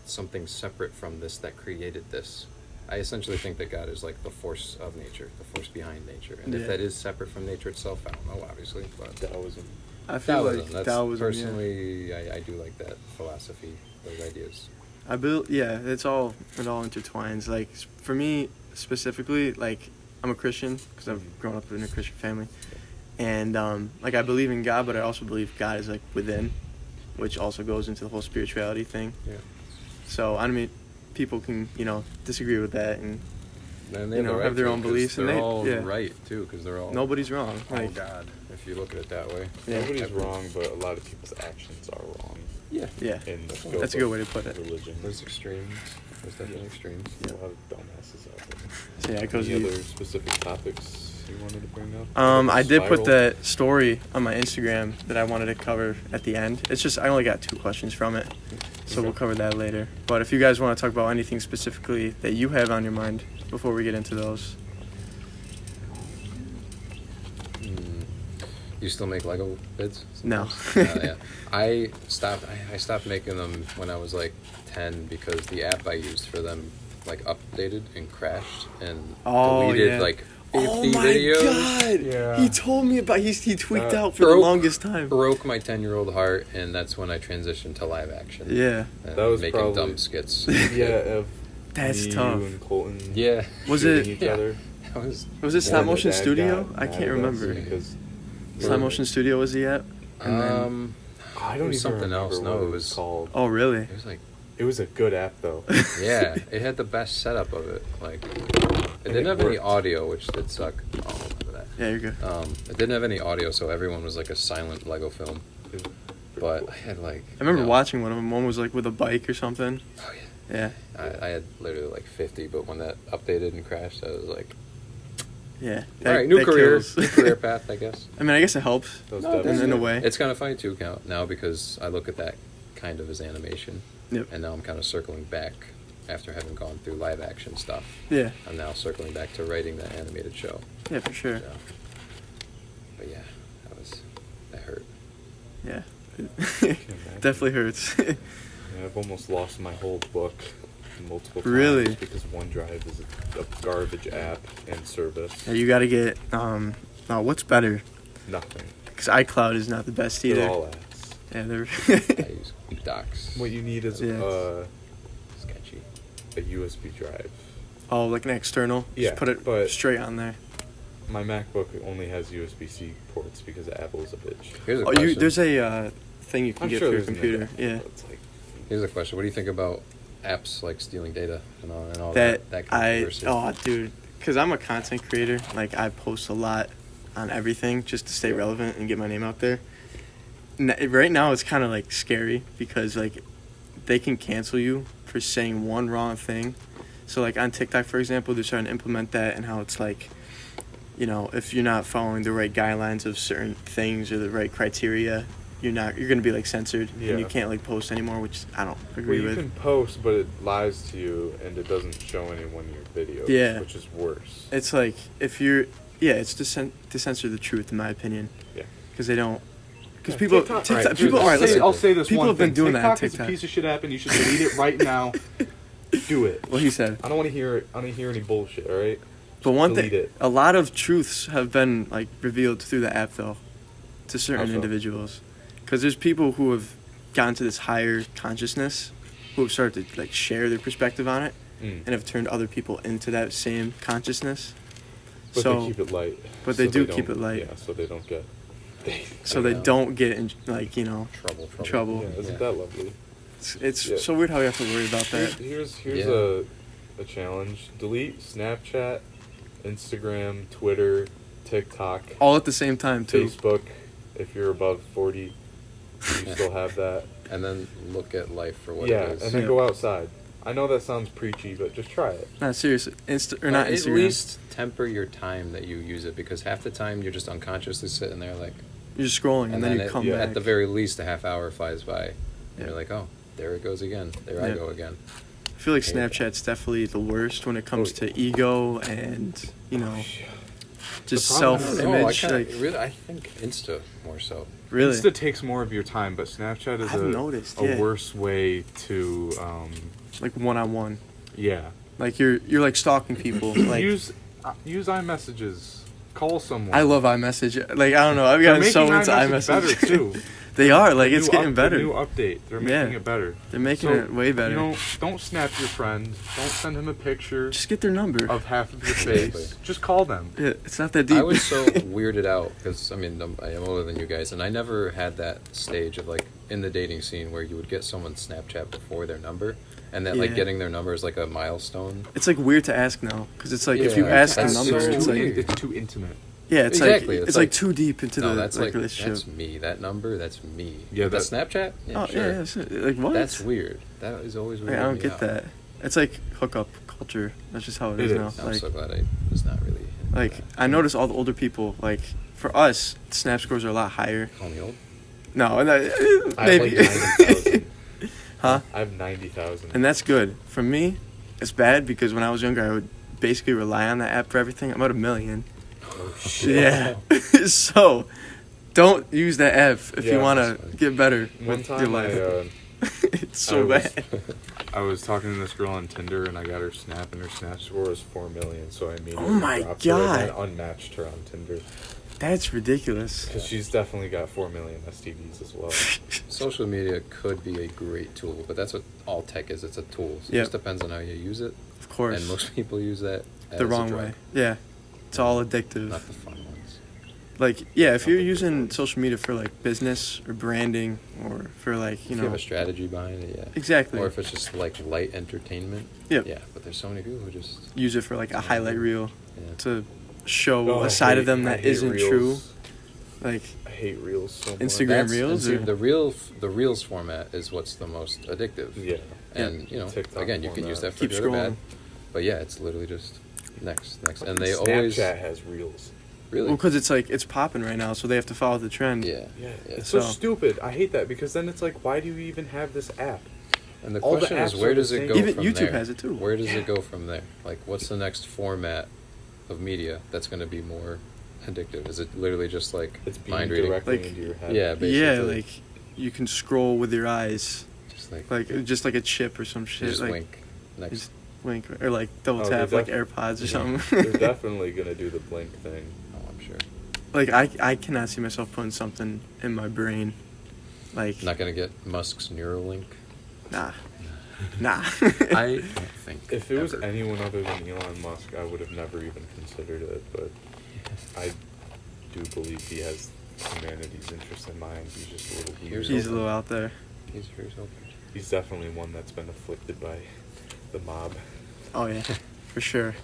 something separate from this that created this. I essentially think that God is like the force of nature, the force behind nature. And Yeah. if that is separate from nature itself, I don't know, obviously, but Taoism. I feel Taoism, like that's Taoism. personally, I do like that philosophy, those ideas. Yeah. It all intertwines. Like for me specifically, like I'm a Christian because I've grown up in a Christian family, and like I believe in God, but I also believe God is like within, which also goes into the whole spirituality thing. Yeah. So I mean, people can disagree with that, and And You know, have their to, own 'cause beliefs, and they're they- all yeah. right too, because they're all nobody's wrong. all Like God, if you look at it that way. Yeah. Nobody's Every- wrong, but a lot of people's actions are wrong. Yeah. yeah, In the scope that's a good of way to put it. Religion. There's extremes. There's definitely extremes. A lot of dumbasses out there. So yeah, it goes. Any other specific topics you wanted to bring up? I did put Spiral? that story on my Instagram that I wanted to cover at the end. It's just I only got 2 questions from it, so we'll cover that later. But if you guys want to talk about anything specifically that you have on your mind before we get into those, You still make Lego bids? No. Yeah. I stopped making them when I was like 10 because the app I used for them like updated and crashed and Oh, deleted yeah. like Oh 50 my videos. god! Yeah. He told me about he tweaked out for the broke- longest time. Broke my 10-year-old heart, and that's when I transitioned to live action. Yeah, And That was making probably- dumb skits. Yeah, of that's me, tough. you and Colton. Yeah. Was shooting it- each Yeah. other. That was Was it Stop And Motion the dad Studio? got I mad can't at us remember. because Stop Motion Studio was he at? And then, I it don't was even something remember else. what No, it it was was called. oh really? It was like, It was a good app though. yeah, it had the best setup of it. Like, it didn't it have any worked. audio, which did suck. Oh, for that. Yeah, you're good. It didn't have any audio, so everyone was like a silent Lego film. It was pretty But cool. I had like. I remember you know, watching one of them. One was like with a bike or something. Oh yeah. Yeah, I had literally like 50, but when that updated and crashed, I was like, yeah. all right, new career, kills. new career path, I guess. I mean, I guess it helps That was No, it devastating. in a way. It's kind of funny too now because I look at that kind of as animation, Yep. and now I'm kind of circling back after having gone through live action stuff. Yeah, I'm now circling back to writing that animated show. yeah, for sure. So, but yeah, that hurt. Yeah, imagine. definitely hurts. Yeah, I've almost lost my whole book multiple times Really? because OneDrive is a garbage app and service. Yeah, you got to get. Oh, what's better? Nothing. Because iCloud is not the best either. They're all apps. Yeah, they're. I use Docs. What you need is Yeah. Sketchy. a USB drive. Oh, like an external. Yeah, Just put it but- straight on there. My MacBook only has USB-C ports because Apple's a bitch. Here's a Oh, question. there's a thing you can I'm get sure for your there's an computer. app, Yeah. but it's like, Here's a question. What do you think about apps like stealing data and all That that I controversy? dude, because I'm a content creator. Like I post a lot on everything just to stay relevant and get my name out there. Right now, it's kind of like scary because like they can cancel you for saying one wrong thing. So like on TikTok, for example, they're trying to implement that and how it's like, you know, if you're not following the right guidelines of certain things or the right criteria, you're gonna be like censored Yeah. and you can't like post anymore, which I don't well, agree you with. can post, but it lies to you and it doesn't show anyone your videos. Yeah. Which is worse. It's like if you're, it's to censor the truth in my opinion. Yeah. Because they don't. Because Yeah, people, TikTok- TikTok, alright, people, here's- all right, I'll say- listen. I'll say this people one have been thing. doing that on TikTok is a TikTok. piece of shit app, and you should delete it right now. Do it. What he said. I don't want to hear. I don't hear any bullshit. All right. But one delete thing, it. a lot of truths have been like revealed through the app though, to certain How so? individuals. Because there's people who have gotten to this higher consciousness, who have started to like share their perspective on it, Mm. and have turned other people into that same consciousness. But so they keep it light. but they do don't- keep it light. Yeah, so they don't get. so I they know. don't get in like Trouble. Yeah, isn't Yeah. that lovely? It's Yeah. so weird how you have to worry about that. Here's Yeah. a challenge. Delete Snapchat, Instagram, Twitter, TikTok, All at the same time too. Facebook. If you're above 40, you Yeah. still have that. And then look at life for what Yeah, it is. and then Yeah. go outside. I know that sounds preachy, but just try it. Not seriously, not At Instagram. least temper your time that you use it, because half the time you're just unconsciously sitting there like, You're just scrolling and then you it- come yeah. back. at the very least a half hour flies by, and Yeah. you're like, oh, there it goes again. There I Yeah. go again. I feel like Yeah. Snapchat's definitely the worst when it comes Oh, yeah. to ego and just The problem is- self-image. I Like I think Insta more so. really, Insta takes more of your time, but Snapchat is I've noticed, a yeah. worse way to, like one-on-one. yeah. Like you're like stalking people. Like use iMessages. Call someone. I love iMessage. Like I don't know, I've They're gotten making so into iMessage better iMessage. too. They are like The it's new getting up- better. The new update. They're Yeah. making it better. They're making So, it way better. Don't snap your friend. Don't send him a picture Just get their number. of half of your Exactly. face. Just call them. Yeah, it's not that deep. I was so weirded out because I am older than you guys, and I never had that stage of like in the dating scene where you would get someone's Snapchat before their number, and that like Yeah. getting their number is like a milestone. It's like weird to ask now because it's like if you Yeah, ask the that's number, so it's like weird. it's too intimate. yeah, it's Exactly, like it's like like- too deep into No, the that's like like relationship. that's me. That number, that's me. Yeah, the that- Snapchat. Yeah, Oh sure. yeah, it's, like what? That's weird. That is always weird. Like, I don't get that. It's like hookup culture. That's just how it is It now. is. I'm Like, so glad I was not really. into like that. I notice all the older people. Like for us, snap scores are a lot higher. Call me old. No, I have maybe. like 90,000. Huh? I have 90,000. And that's good. For me, it's bad because when I was younger, I would basically rely on that app for everything. I'm at 1 million. Oh, shit. Yeah. So, don't use that app if you Yeah, want that's to fine. get better One with your time life. It's so bad. I was talking to this girl on Tinder, and I got her Snap, and her Snap score was 4 million. So I immediately Oh my dropped her and God. then unmatched her on Tinder That's ridiculous. because she's definitely got 4 million STDs as well. Social media could be a great tool, but that's what all tech is. It's a tool. So it Yep. just depends on how you use it. Of course. And most people use that as The a wrong drug, way. Yeah. It's all addictive. not the fun ones. Like, yeah, if you're using social media for like business or branding or for like, If you you know, have a strategy behind it, yeah. exactly. Or if it's just like light entertainment. Yep. Yeah, but there's so many people who just Use it for like a highlight reel yeah. to show Oh, a side of them I that hate isn't Reels. true. Like, I hate Reels so much. Instagram Reels and see, or- the Reels format is what's the most addictive. Yeah. And you know, TikTok again, you can format. use that for Keep good or bad. scrolling. But yeah, it's literally just next, and they Snapchat always has Reels. really. well, because it's like, it's popping right now, so they have to follow the trend. Yeah. Yeah, Yeah. it's so So- stupid. I hate that because then it's like, why do you even have this app? And the all the question is, apps where are the does it same. go Even from YouTube there? has it too. Where does it go from there? Like, what's the next format of media that's going to be more addictive? Is it literally just like It's being mind reading? directly Like- into your head. Yeah, basically. Yeah, like, you can scroll with your eyes, Like just like a chip or some you shit. just Like, wink. Next. just wink or like double Oh, tap they like def- AirPods or Yeah. something. They're definitely gonna do the blink thing. Oh, I'm sure. Like, I cannot see myself putting something in my brain. Like, Not going to get Musk's Neuralink. nah. Nah. I don't think. If it was ever. anyone other than Elon Musk, I would have never even considered it. But I do believe he has humanity's interest in mind. He's just a little weird. He's a little out there. He's here's hoping. He's definitely one that's been afflicted by the mob. Oh, yeah. For sure.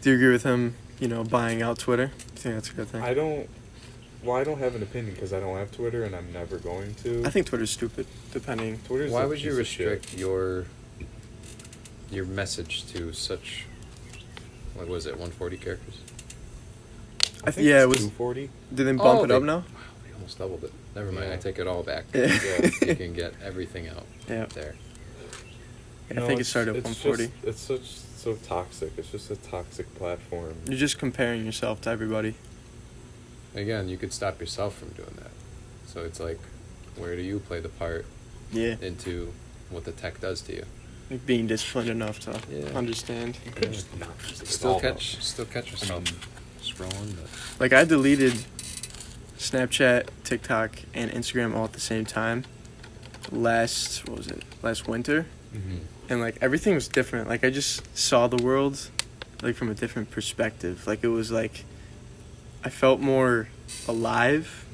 Do you agree with him, you know, buying out Twitter? Do you think that's a good thing? I don't. Well, I don't have an opinion because I don't have Twitter and I'm never going to. I think Twitter's stupid, depending. Twitter's Why a would you piece of shit. restrict your message to such, what was it, 140 characters? I think yeah, it's it was. 240. Did they bump it they- up now? Wow, they almost doubled it. Never mind, Yeah. I take it all back. Yeah. Yeah. You can get everything out Yeah. there. I think it started at it's 140. Just, it's so toxic. It's just a toxic platform. You're just comparing yourself to everybody. Again, you could stop yourself from doing that. So it's like, where do you play the part Yeah. into what the tech does to you? Like being disciplined enough to Yeah. understand. You could just not use it Still at all, catch yourself scrolling, but Like, I deleted Snapchat, TikTok, and Instagram all at the same time. Last winter. Mhm. And like everything was different. Like I just saw the world like from a different perspective. Like it was like I felt more alive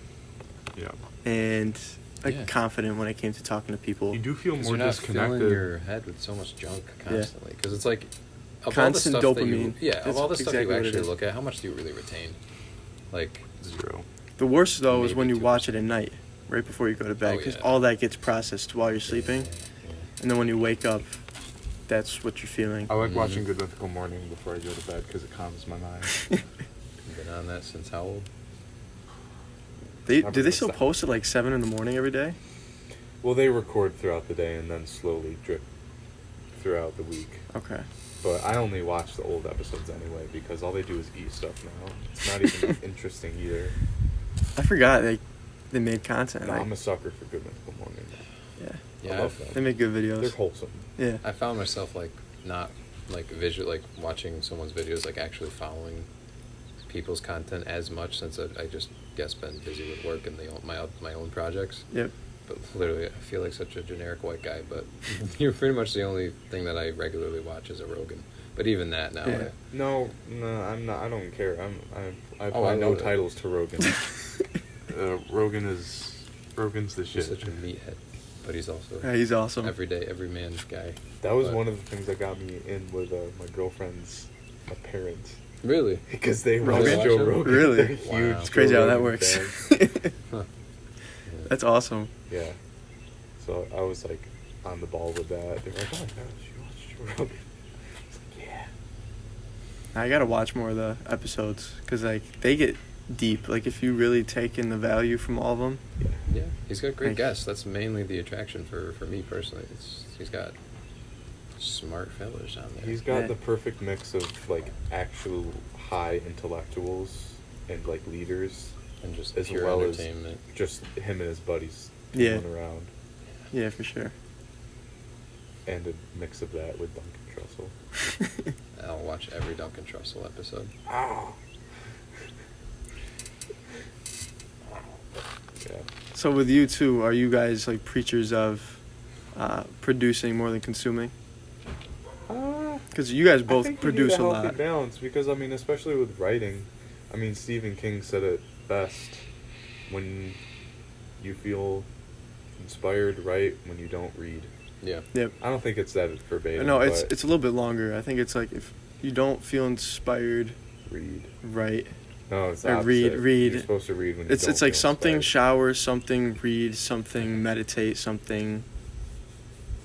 Yeah. and like Yeah. confident when it came to talking to people. You do feel 'cause more you're not filling disconnected. your head with so much junk constantly. Because it's like, of Constant all the stuff that you, dopamine. yeah, of That's all the stuff exactly you what it actually is. look at, how much do you really retain? Like, 0. The worst though is Maybe when you 2%. watch it at night, right before you go to bed, Oh, because yeah. all that gets processed while you're sleeping, and then when you wake up, that's what you're feeling. I like Mhm. watching Good Mythical Morning before I go to bed because it calms my mind. you've been on that since how old? Do Probably they still the post at like 7 in the morning every day? Well, they record throughout the day and then slowly drip throughout the week. Okay. But I only watch the old episodes anyway because all they do is eat stuff now. It's not even interesting either. I forgot they made content. No, like, I'm a sucker for Good Mythical Morning. yeah. Yeah, I love They them. make good videos. They're wholesome. Yeah. I found myself like not like visual, like watching someone's videos, like actually following people's content as much since I just guess been busy with work and my own projects. Yep. But literally, I feel like such a generic white guy. But you're pretty much the only thing that I regularly watch is a Rogan. But even that now, Yeah. No, I'm not. I don't care. I Oh, apply I no love it. titles to Rogan. Rogan's the he's shit. such a meathead. But he's also Yeah, he's awesome. everyday, every-man guy. That was But- one of the things that got me in with my girlfriend's parents Really? because they Rogan? watch Joe Watch him? Rogan. Really? They're huge Wow. It's crazy Joe how that Rogan works. fans. Huh. That's awesome. Yeah. So I was like on the ball with that. They're like, oh my gosh, you watch Joe Rogan? I was like, yeah. I gotta watch more of the episodes because like they get deep. Like if you really take in the value from all of them. Yeah. Yeah, he's got great Like- guests. That's mainly the attraction for me personally. He's got smart fellas on there. He's got Yeah. the perfect mix of like actual high intellectuals and like leaders, and just as pure well as entertainment. just him and his buddies Yeah. fooling around. Yeah, for sure. And a mix of that with Duncan Trussell. I'll watch every Duncan Trussell episode. Ow. Yeah. So with you two, are you guys like preachers of producing more than consuming? Because you guys I both think produce you need a a healthy lot. balance, because I mean, especially with writing, I mean, Stephen King said it best: when you feel inspired, write. When you don't, read. Yeah. Yep. I don't think it's that verbatim. No, but it's a little bit longer. I think it's like if you don't feel inspired, read. write. No, it's Or opposite. read. You're supposed to read when you It's don't like feel something inspired. shower, something read, something meditate, something.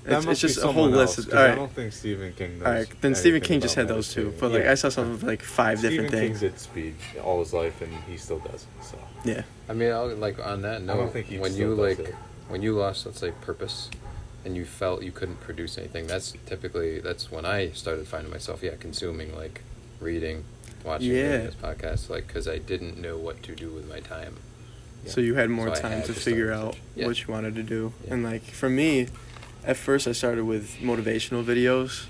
That It's must just be a whole someone list. else, Of, 'cause all I right, don't think Stephen King knows. all right. Then Stephen anything King just about had those two, meditating. but like Yeah. I saw something with like 5 different Stephen things. King did speed all his life, and he still does it. So Yeah. I mean, like on that I note, don't think he when still you does like, it. when you lost, let's say, purpose, and you felt you couldn't produce anything, that's when I started finding myself, consuming, like reading, watching this podcast, like, because I didn't know what to do with my time. So you had more So I time had to to figure start out research. Yeah. what you wanted to do. Yeah. And like for me, at first I started with motivational videos.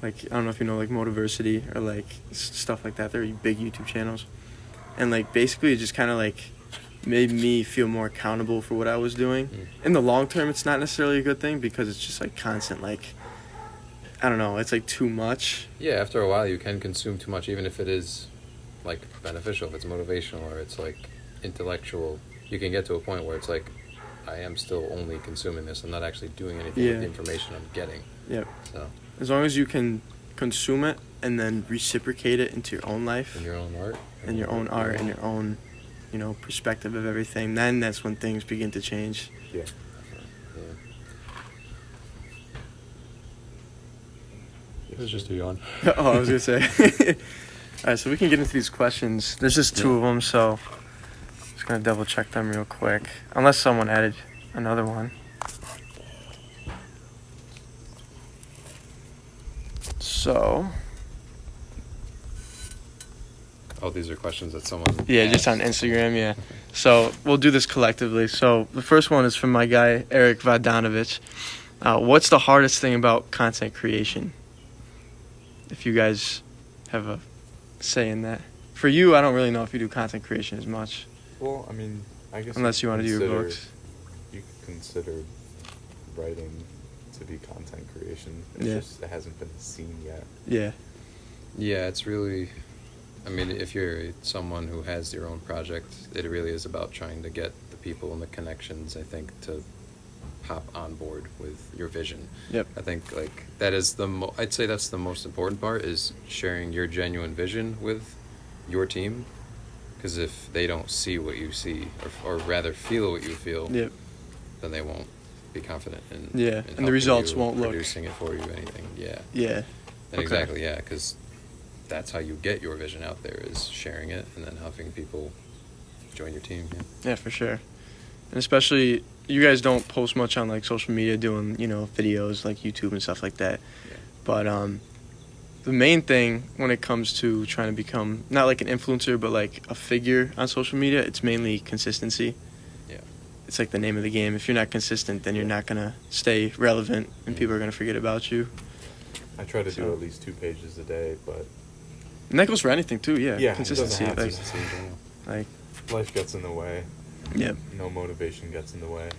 Like I don't know if you know like Motiversity or like stuff like that. They're big YouTube channels. And like basically it just kind of like made me feel more accountable for what I was doing. Mm. In the long term it's not necessarily a good thing because it's just like constant like I don't know, it's like too much. Yeah, after a while you can consume too much, even if it is like beneficial, if it's motivational or it's like intellectual. You can get to a point where it's like, I am still only consuming this. I'm not actually doing anything with the information I'm getting. Yep. So As long as you can consume it and then reciprocate it into your own life. in your own art. And your own art and your own, perspective of everything, then that's when things begin to change. yeah. Yeah. It was just a yawn. Oh, I was going to say. All right, so we can get into these questions. There's just 2 of them, so just going to double check them real quick. Unless someone added another one. So, Oh, these are questions that someone. yeah, just on asked. Instagram, yeah. So we'll do this collectively. So the first one is from my guy, Eric Vodanovich. What's the hardest thing about content creation? If you guys have a say in that. For you, I don't really know if you do content creation as much. Well, I mean, I guess Unless you want to do your books. You could consider writing to be content creation. It's Yeah. just it hasn't been seen yet. Yeah. Yeah, it's really. I mean, if you're someone who has your own project, it really is about trying to get the people and the connections, I think, to hop on board with your vision. Yep. I think, like, that is I'd say that's the most important part, is sharing your genuine vision with your team. Because if they don't see what you see, or rather feel what you feel, Yep. then they won't be confident in Yeah, in and the helping results you, won't look- producing it for you, anything. Yeah. Yeah. And Okay. exactly, yeah, because that's how you get your vision out there, is sharing it and then having people join your team. Yeah. Yeah, for sure. And especially, you guys don't post much on like social media doing, videos like YouTube and stuff like that. Yeah. But the main thing when it comes to trying to become not like an influencer but like a figure on social media, it's mainly consistency. Yeah. It's like the name of the game. If you're not consistent, then you're not going to stay relevant and people are going to forget about you. I try to So- do at least 2 pages a day, but And that goes for anything too, yeah. Yeah, it Consistency. doesn't have Like, to. In general. like, life gets in the way. yeah. No motivation gets in the way.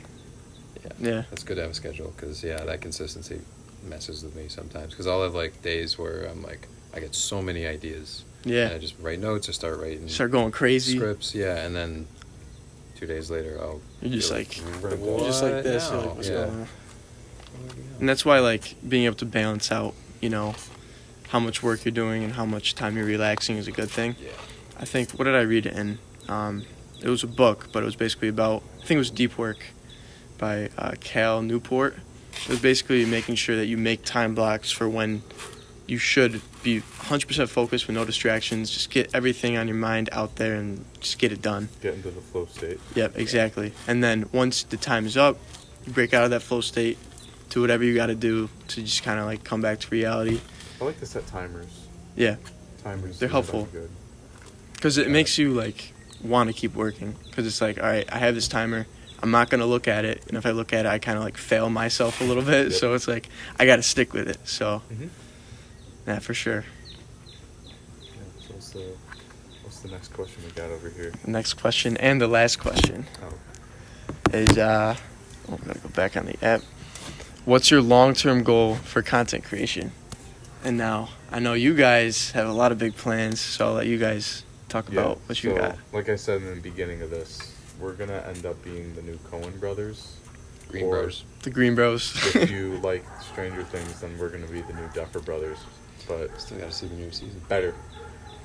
Yeah. It's good to have a schedule, because, that consistency messes with me sometimes. Because I'll have, like, days where I'm, like, I get so many ideas. Yeah. And I just write notes or start writing Start going crazy. scripts, and then 2 days later, You're just be like, You're you're just like this. You're now? like, what's Yeah. going on? And that's why, like, being able to balance out, how much work you're doing and how much time you're relaxing is a good thing. Yeah. I think, what did I read it in? It was a book, but it was basically about, I think it was Deep Work by Cal Newport. It was basically making sure that you make time blocks for when you should be 100% focused with no distractions. Just get everything on your mind out there and just get it done. Get into the flow state. Yep, exactly. And then once the time is up, you break out of that flow state, do whatever you got to do to just kind of like come back to reality. I like to set timers. Yeah, Timers. They're are helpful. Good. because it Yeah. makes you like want to keep working. Because it's like, all right, I have this timer. I'm not going to look at it. And if I look at it, I kind of like fail myself a little bit. Yep. So it's like, I got to stick with it. So, yeah, for sure. Yeah, so what's the next question we got over here? The next question and the last question is, I'm going to go back on the app. What's your long-term goal for content creation? And now, I know you guys have a lot of big plans, so I'll let you guys talk about what you got. Like I said in the beginning of this, we're going to end up being the new Coen brothers. Green Bros. The Green Bros. If you like Stranger Things, then we're going to be the new Duffer Brothers. But Still got to see the new season. better.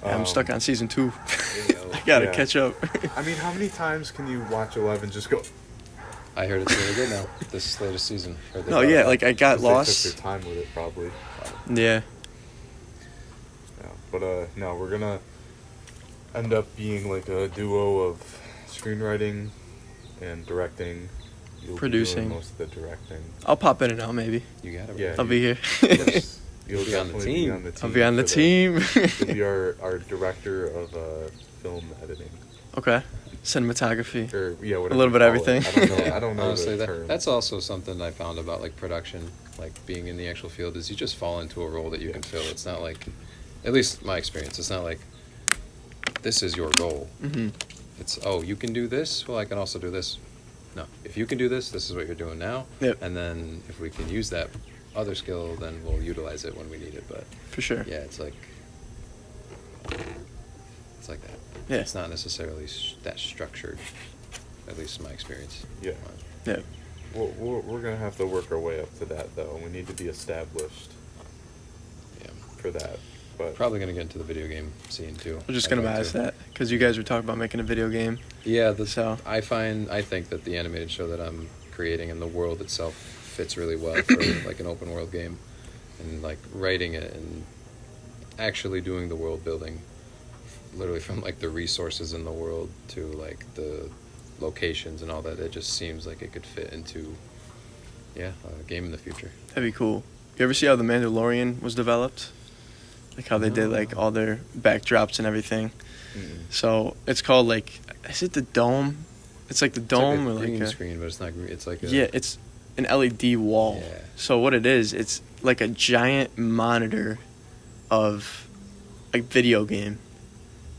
Yeah, I'm stuck on season 2. You know, I got to catch up. I mean, how many times can you watch 11 and just go... I heard it's really good now, this latest season. No, yeah, like I got 'cause lost. They took their time with it, probably. Yeah. Yeah, but no, we're gonna end up being like a duo of screenwriting and directing. You'll Producing. be doing most of the directing. I'll pop in and out maybe. You got it. Yeah. I'll be here. Yes, you'll Be on the definitely team. be on the team. I'll be on the for team. You'll be our director of film editing, Okay. Cinematography. or yeah, whatever. A little bit you of call it. everything. I don't know. Yeah, I don't know honestly, the term. that's also something I found about like production, like being in the actual field, is you just fall into a role that you can fill. It's not like, at least my experience, it's not like this is your role. Mm-hmm. It's, oh, you can do this, well, I can also do this. No, if you can do this, this is what you're doing now. Yep. And then if we can use that other skill, then we'll utilize it when we need it. But For sure. yeah, it's like that. Yeah. It's not necessarily that structured, at least in my experience. Yeah. Yeah. We're gonna have to work our way up to that, though. We need to be established Yeah. for that. But Probably gonna get into the video game scene too. I'm just I'd going to like ask that because you guys were talking about making a video game. Yeah, So- I think that the animated show that I'm creating and the world itself fits really well for like an open world game, and like writing it and actually doing the world building, literally from like the resources in the world to like the locations and all that. It just seems like it could fit into a game in the future. That'd be cool. You ever see how The Mandalorian was developed? Like how they did like all their backdrops and everything. So it's called like, is it the dome? It's like the dome it's like or a like green a screen, but it's not green. It's like it's an LED wall. Yeah. So what it is, it's like a giant monitor of a video game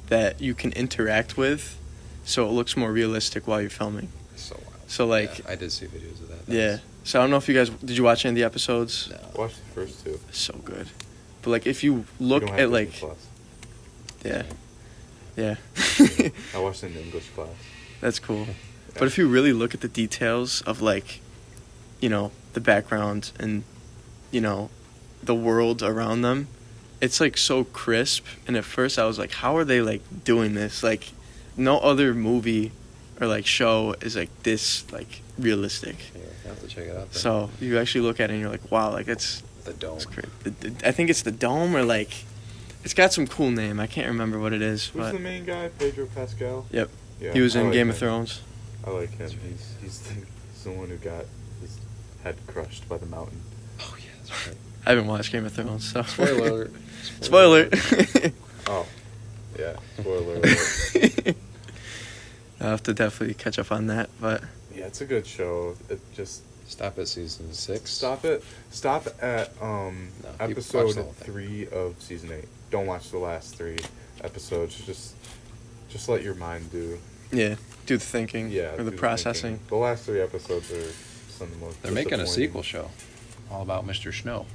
that you can interact with, so it looks more realistic while you're filming. so wild. So like, Yeah, I did see videos of that. yeah. So I don't know if you guys did you watch any of the episodes? No. watch the first two. So good. But like if you We look don't have at Disney like Plus. yeah. Yeah. I watched it in English class. That's cool. But if you really look at the details of like, the background and, the world around them, it's like so crisp. And at first I was like, how are they like doing this? Like no other movie or like show is like this like realistic. Yeah, I have to check it out then. So you actually look at it and you're like, wow, like it's The dome. great. I think it's the dome or like, it's got some cool name. I can't remember what it is. Who's But the main guy? Pedro Pascal? Yep. Yeah, He was I in like Game him. of Thrones. I like him. He's the one who got his head crushed by the mountain. Oh yeah, that's right. I haven't watched Game of Thrones, so. Spoiler alert. Spoiler. Oh, yeah. Spoiler alert. I'll have to definitely catch up on that, but Yeah, it's a good show. It just Stop at season 6. stop at keep- watch episode the whole thing. 3 of season 8. Don't watch the last 3 episodes. Just let your mind do. yeah, do the thinking Yeah, or the do processing. thinking. The last 3 episodes are some of the most. They're making a disappointing. sequel show, all about Mr. Snow.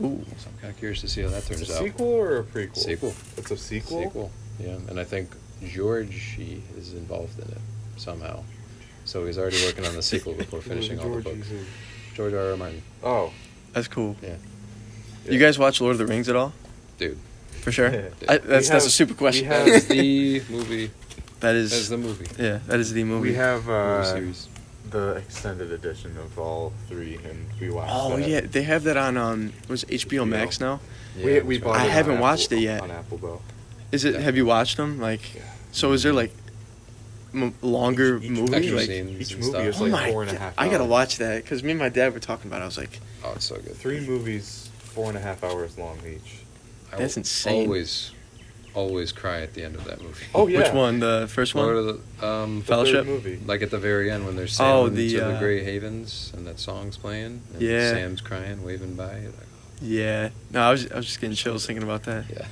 Ooh, So I'm kind of curious to see how that turns It's a out. sequel or a prequel? Sequel. It's a sequel. Yeah, and I think Georgie is involved in it somehow. So he's already working on the sequel before finishing all the Georgie books. who? George R. R. Martin. Oh, that's cool. Yeah. yeah. You guys watch Lord of the Rings at all? Dude. For sure. Yeah. That's a super we question. have- That is the movie. That That is is the movie. yeah, that is the movie. We have Movie series. the extended edition of all 3, and we watched. Oh that. yeah, they have that on was it HBO Max now? We Yeah, we that's bought right. I it on haven't Apple- watched it yet. on Apple though. Is it? Yeah. Have you watched them? Like, Yeah. so is there like longer Each movie? Extra Like, scenes Each and movie stuff. is oh like my 4.5 God, hours. I gotta watch that because me and my dad were talking about it. I was like, Oh, it's so good. 3 movies, 4.5 hours long each. I That's will insane. Always always cry at the end of that movie. Oh yeah. Which one? The first one? Lord of the, The Fellowship? third movie. like at the very end when they're Oh, sailing the, to the uh, Grey Havens and that song's playing. And Yeah. Sam's crying, waving by. Like, Yeah. No, I was just getting chills thinking about that. yeah.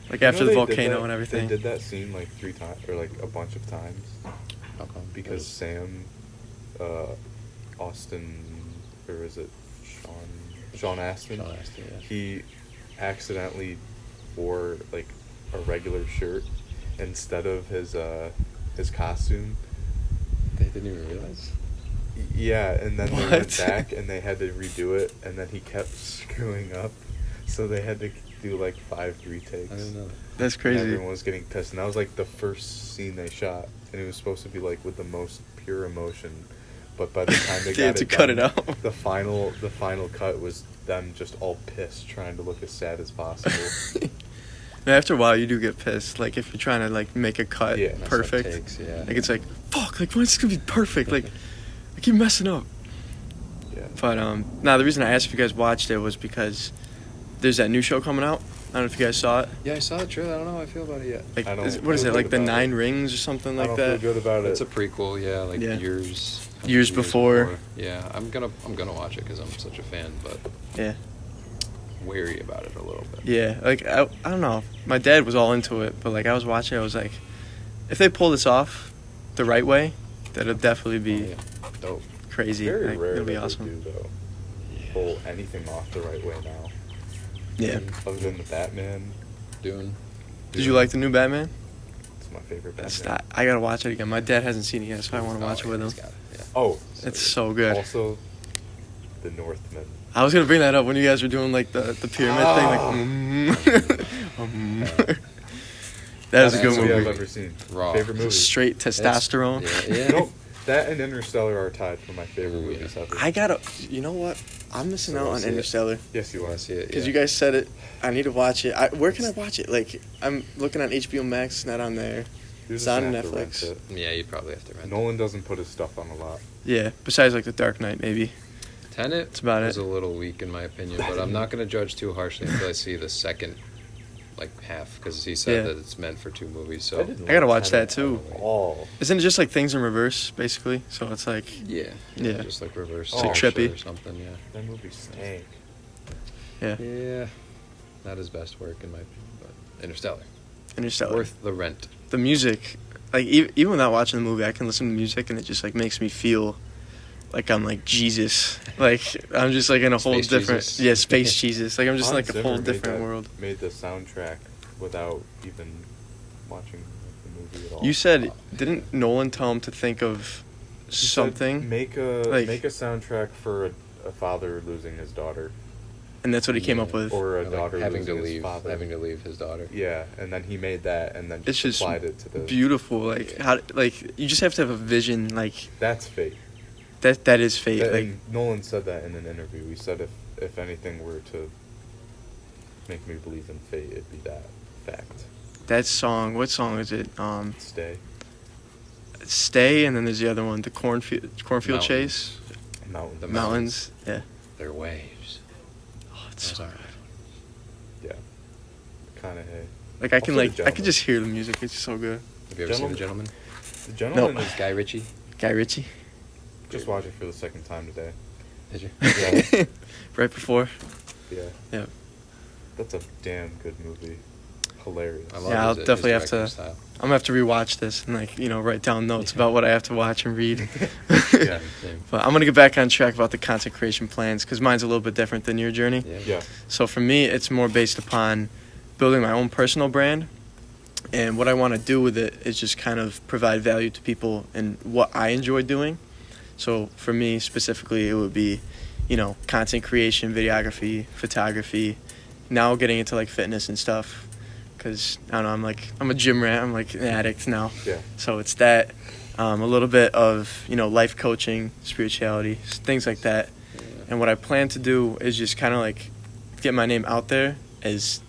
Like You after know the they did volcano that- and everything. They did that scene like 3 times, or like a bunch of times, How come? because Sam, Austin, or is it Sean Astin? Sean Astin, yeah. He accidentally wore like a regular shirt instead of his costume. They didn't even realize. Yeah, and then they went What? back and they had to redo it, and then he kept screwing up, so they had to do like 5 retakes. I didn't know that. That's And crazy. everyone was getting pissed, and that was like the first scene they shot, and it was supposed to be like with the most pure emotion, but by the time they They had got to it cut done, it out. the final cut was them just all pissed, trying to look as sad as possible. And after a while, you do get pissed. Like if you're trying to like make a cut Yeah. Mess up perfect. takes, yeah. Like it's like fuck. Like when's this gonna be perfect? Like I keep messing up. Yeah. But the reason I asked if you guys watched it was because there's that new show coming out. I don't know if you guys saw it. Yeah, I saw the trailer. I don't know how I feel about it yet. Like I don't what is feel it? Like good the about Nine it. Rings or something I like don't that. feel good about It's it. a prequel, yeah, like Yeah. years Before. Yeah, I'm gonna watch it because I'm such a fan, but Yeah. wary about it a little bit. Yeah. Like I don't know. My dad was all into it, but like I was watching, I was like, if they pull this off the right way, that'll definitely be Oh, yeah. Dope. crazy. Very Like, rare it'll be that awesome. they do though. Pull anything off the right way now. Yeah. Other than the Batman, Dune. Did you like the new Batman? it's my favorite That's Batman. I gotta watch it again. My dad hasn't seen it yet, so I want to watch it with him. Yeah. Oh, It's so good. also, the Northman. I was gonna bring that up when you guys were doing like the pyramid thing. Like, that was a Best good movie I've movie. ever seen. Raw. Favorite movie. Straight testosterone. Yeah, yeah. Nope. That and Interstellar are tied for my favorite Ooh, movies yeah. ever. I gotta. You know what? I'm missing So out we'll on see it. Interstellar Yes, you are. Wanna see it? because Yeah. you guys said it. I need to watch it. Where can I watch it? Like I'm looking on HBO Max. It's not on there. You're It's just on gonna have to Netflix. rent it. Yeah, you'd probably have to rent Nolan doesn't put his stuff on a lot. Yeah. Besides like the Dark Knight, maybe. it. Tenet That's about was it. a little weak in my opinion, but I'm not going to judge too harshly until I see the second half because he said Yeah. that it's meant for 2 movies. I So didn't I gotta like watch Tenet that, too. at all. Isn't it just like things in reverse, basically? So it's like yeah, Yeah. just like reverse It's like trippy. or something. Yeah. That movie stank. yeah, Yeah, not his best work in my opinion, but Interstellar. Interstellar. Worth the rent. The music, like even without watching the movie, I can listen to music and it just like makes me feel like I'm like Jesus. Like I'm just like in a whole Space different Jesus. space Jesus. Like I'm just in Hans like a Zimmer whole made different that- world. Made the soundtrack without even watching the movie at all. You said didn't Nolan tell him to think of He said, something, make a like- soundtrack for a father losing his daughter, and that's what he came up Yeah. with. or a Like daughter having to losing his leave, father. having to leave his daughter. Yeah, and then he made that, and then It's just applied it to the. Beautiful. Like how like you just have to have a vision. Like That's fate. that is fate. That- Like and Nolan said that in an interview. He said if anything were to make me believe in fate, it'd be that fact. that song. What song is it? Stay. Stay, and then there's the other one, the cornfield Mountains. chase. Mountain. The Mountains. Yeah. They're waves. Oh, it's Those so are- good. Yeah. Kind of. Hey. Like I can Also The like I Gentleman. can just hear the music. It's so good. Have you ever seen The Gentleman. Gentleman? The gentleman No. is. Guy Ritchie? Guy Ritchie. Just watched it for the second time today. Did you? Yeah. Right before. Yeah. Yeah. That's a damn good movie. Hilarious. I love Yeah, I'll his definitely have directing to- style. I'm gonna have to rewatch this and like write down notes about what I have to watch and read. Yeah. Same. But I'm gonna get back on track about the content creation plans because mine's a little bit different than your journey. Yeah. Yeah. So for me, it's more based upon building my own personal brand. And what I want to do with it is just kind of provide value to people and what I enjoy doing. So for me specifically, it would be, content creation, videography, photography. Now getting into like fitness and stuff. Because, I don't know, I'm a gym rat. I'm like an addict now. Yeah. So it's that. A little bit of, life coaching, spirituality, things like that. Yeah. And what I plan to do is just kind of like get my name out there as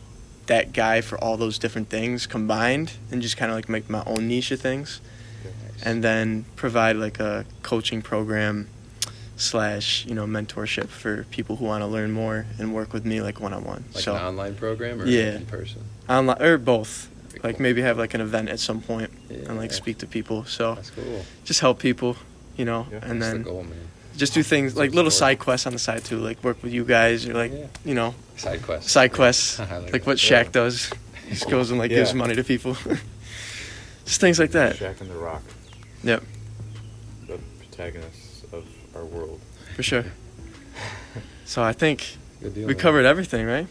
that guy for all those different things combined and just kind of like make my own niche of things. Nice. And then provide like a coaching program / mentorship for people who want to learn more and work with me like one-on-one. Like So an online program or Yeah. in person? online or both. Pretty like cool. maybe have like an event at some point and like Yeah. speak to people. So That's cool. just help people, you know, Yeah. and That's then the goal, man. just do things like little side quests on the side too, like work with you guys or like, Yeah. you know, Side quest. side quests, I like that. what Shaq does. He just goes and like gives Yeah. money to people. Just things like that. Shaq and the Rock, Yep, the protagonists of our world. for sure. So I think Good deal. we man. covered everything, right?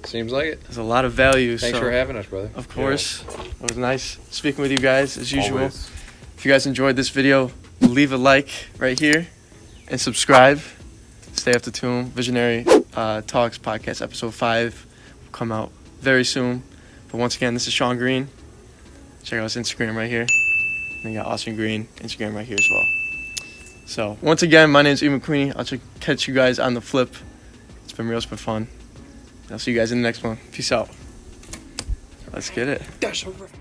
Seems like it. There's a lot of value. Thanks so, for having us, brother. Of course. It was nice speaking with you guys as usual. Always. If you guys enjoyed this video, leave a like right here and subscribe. Stay up to tune. Visionary Talks Podcast Episode 5 will come out very soon. But once again, this is Sean Green. Check out his Instagram right here. And you got Austin Green Instagram right here as well. So once again, my name is Ian McQueeney. I'll catch you guys on the flip. It's been real, it's been fun. I'll see you guys in the next one. Peace out. Let's get it. That's all right.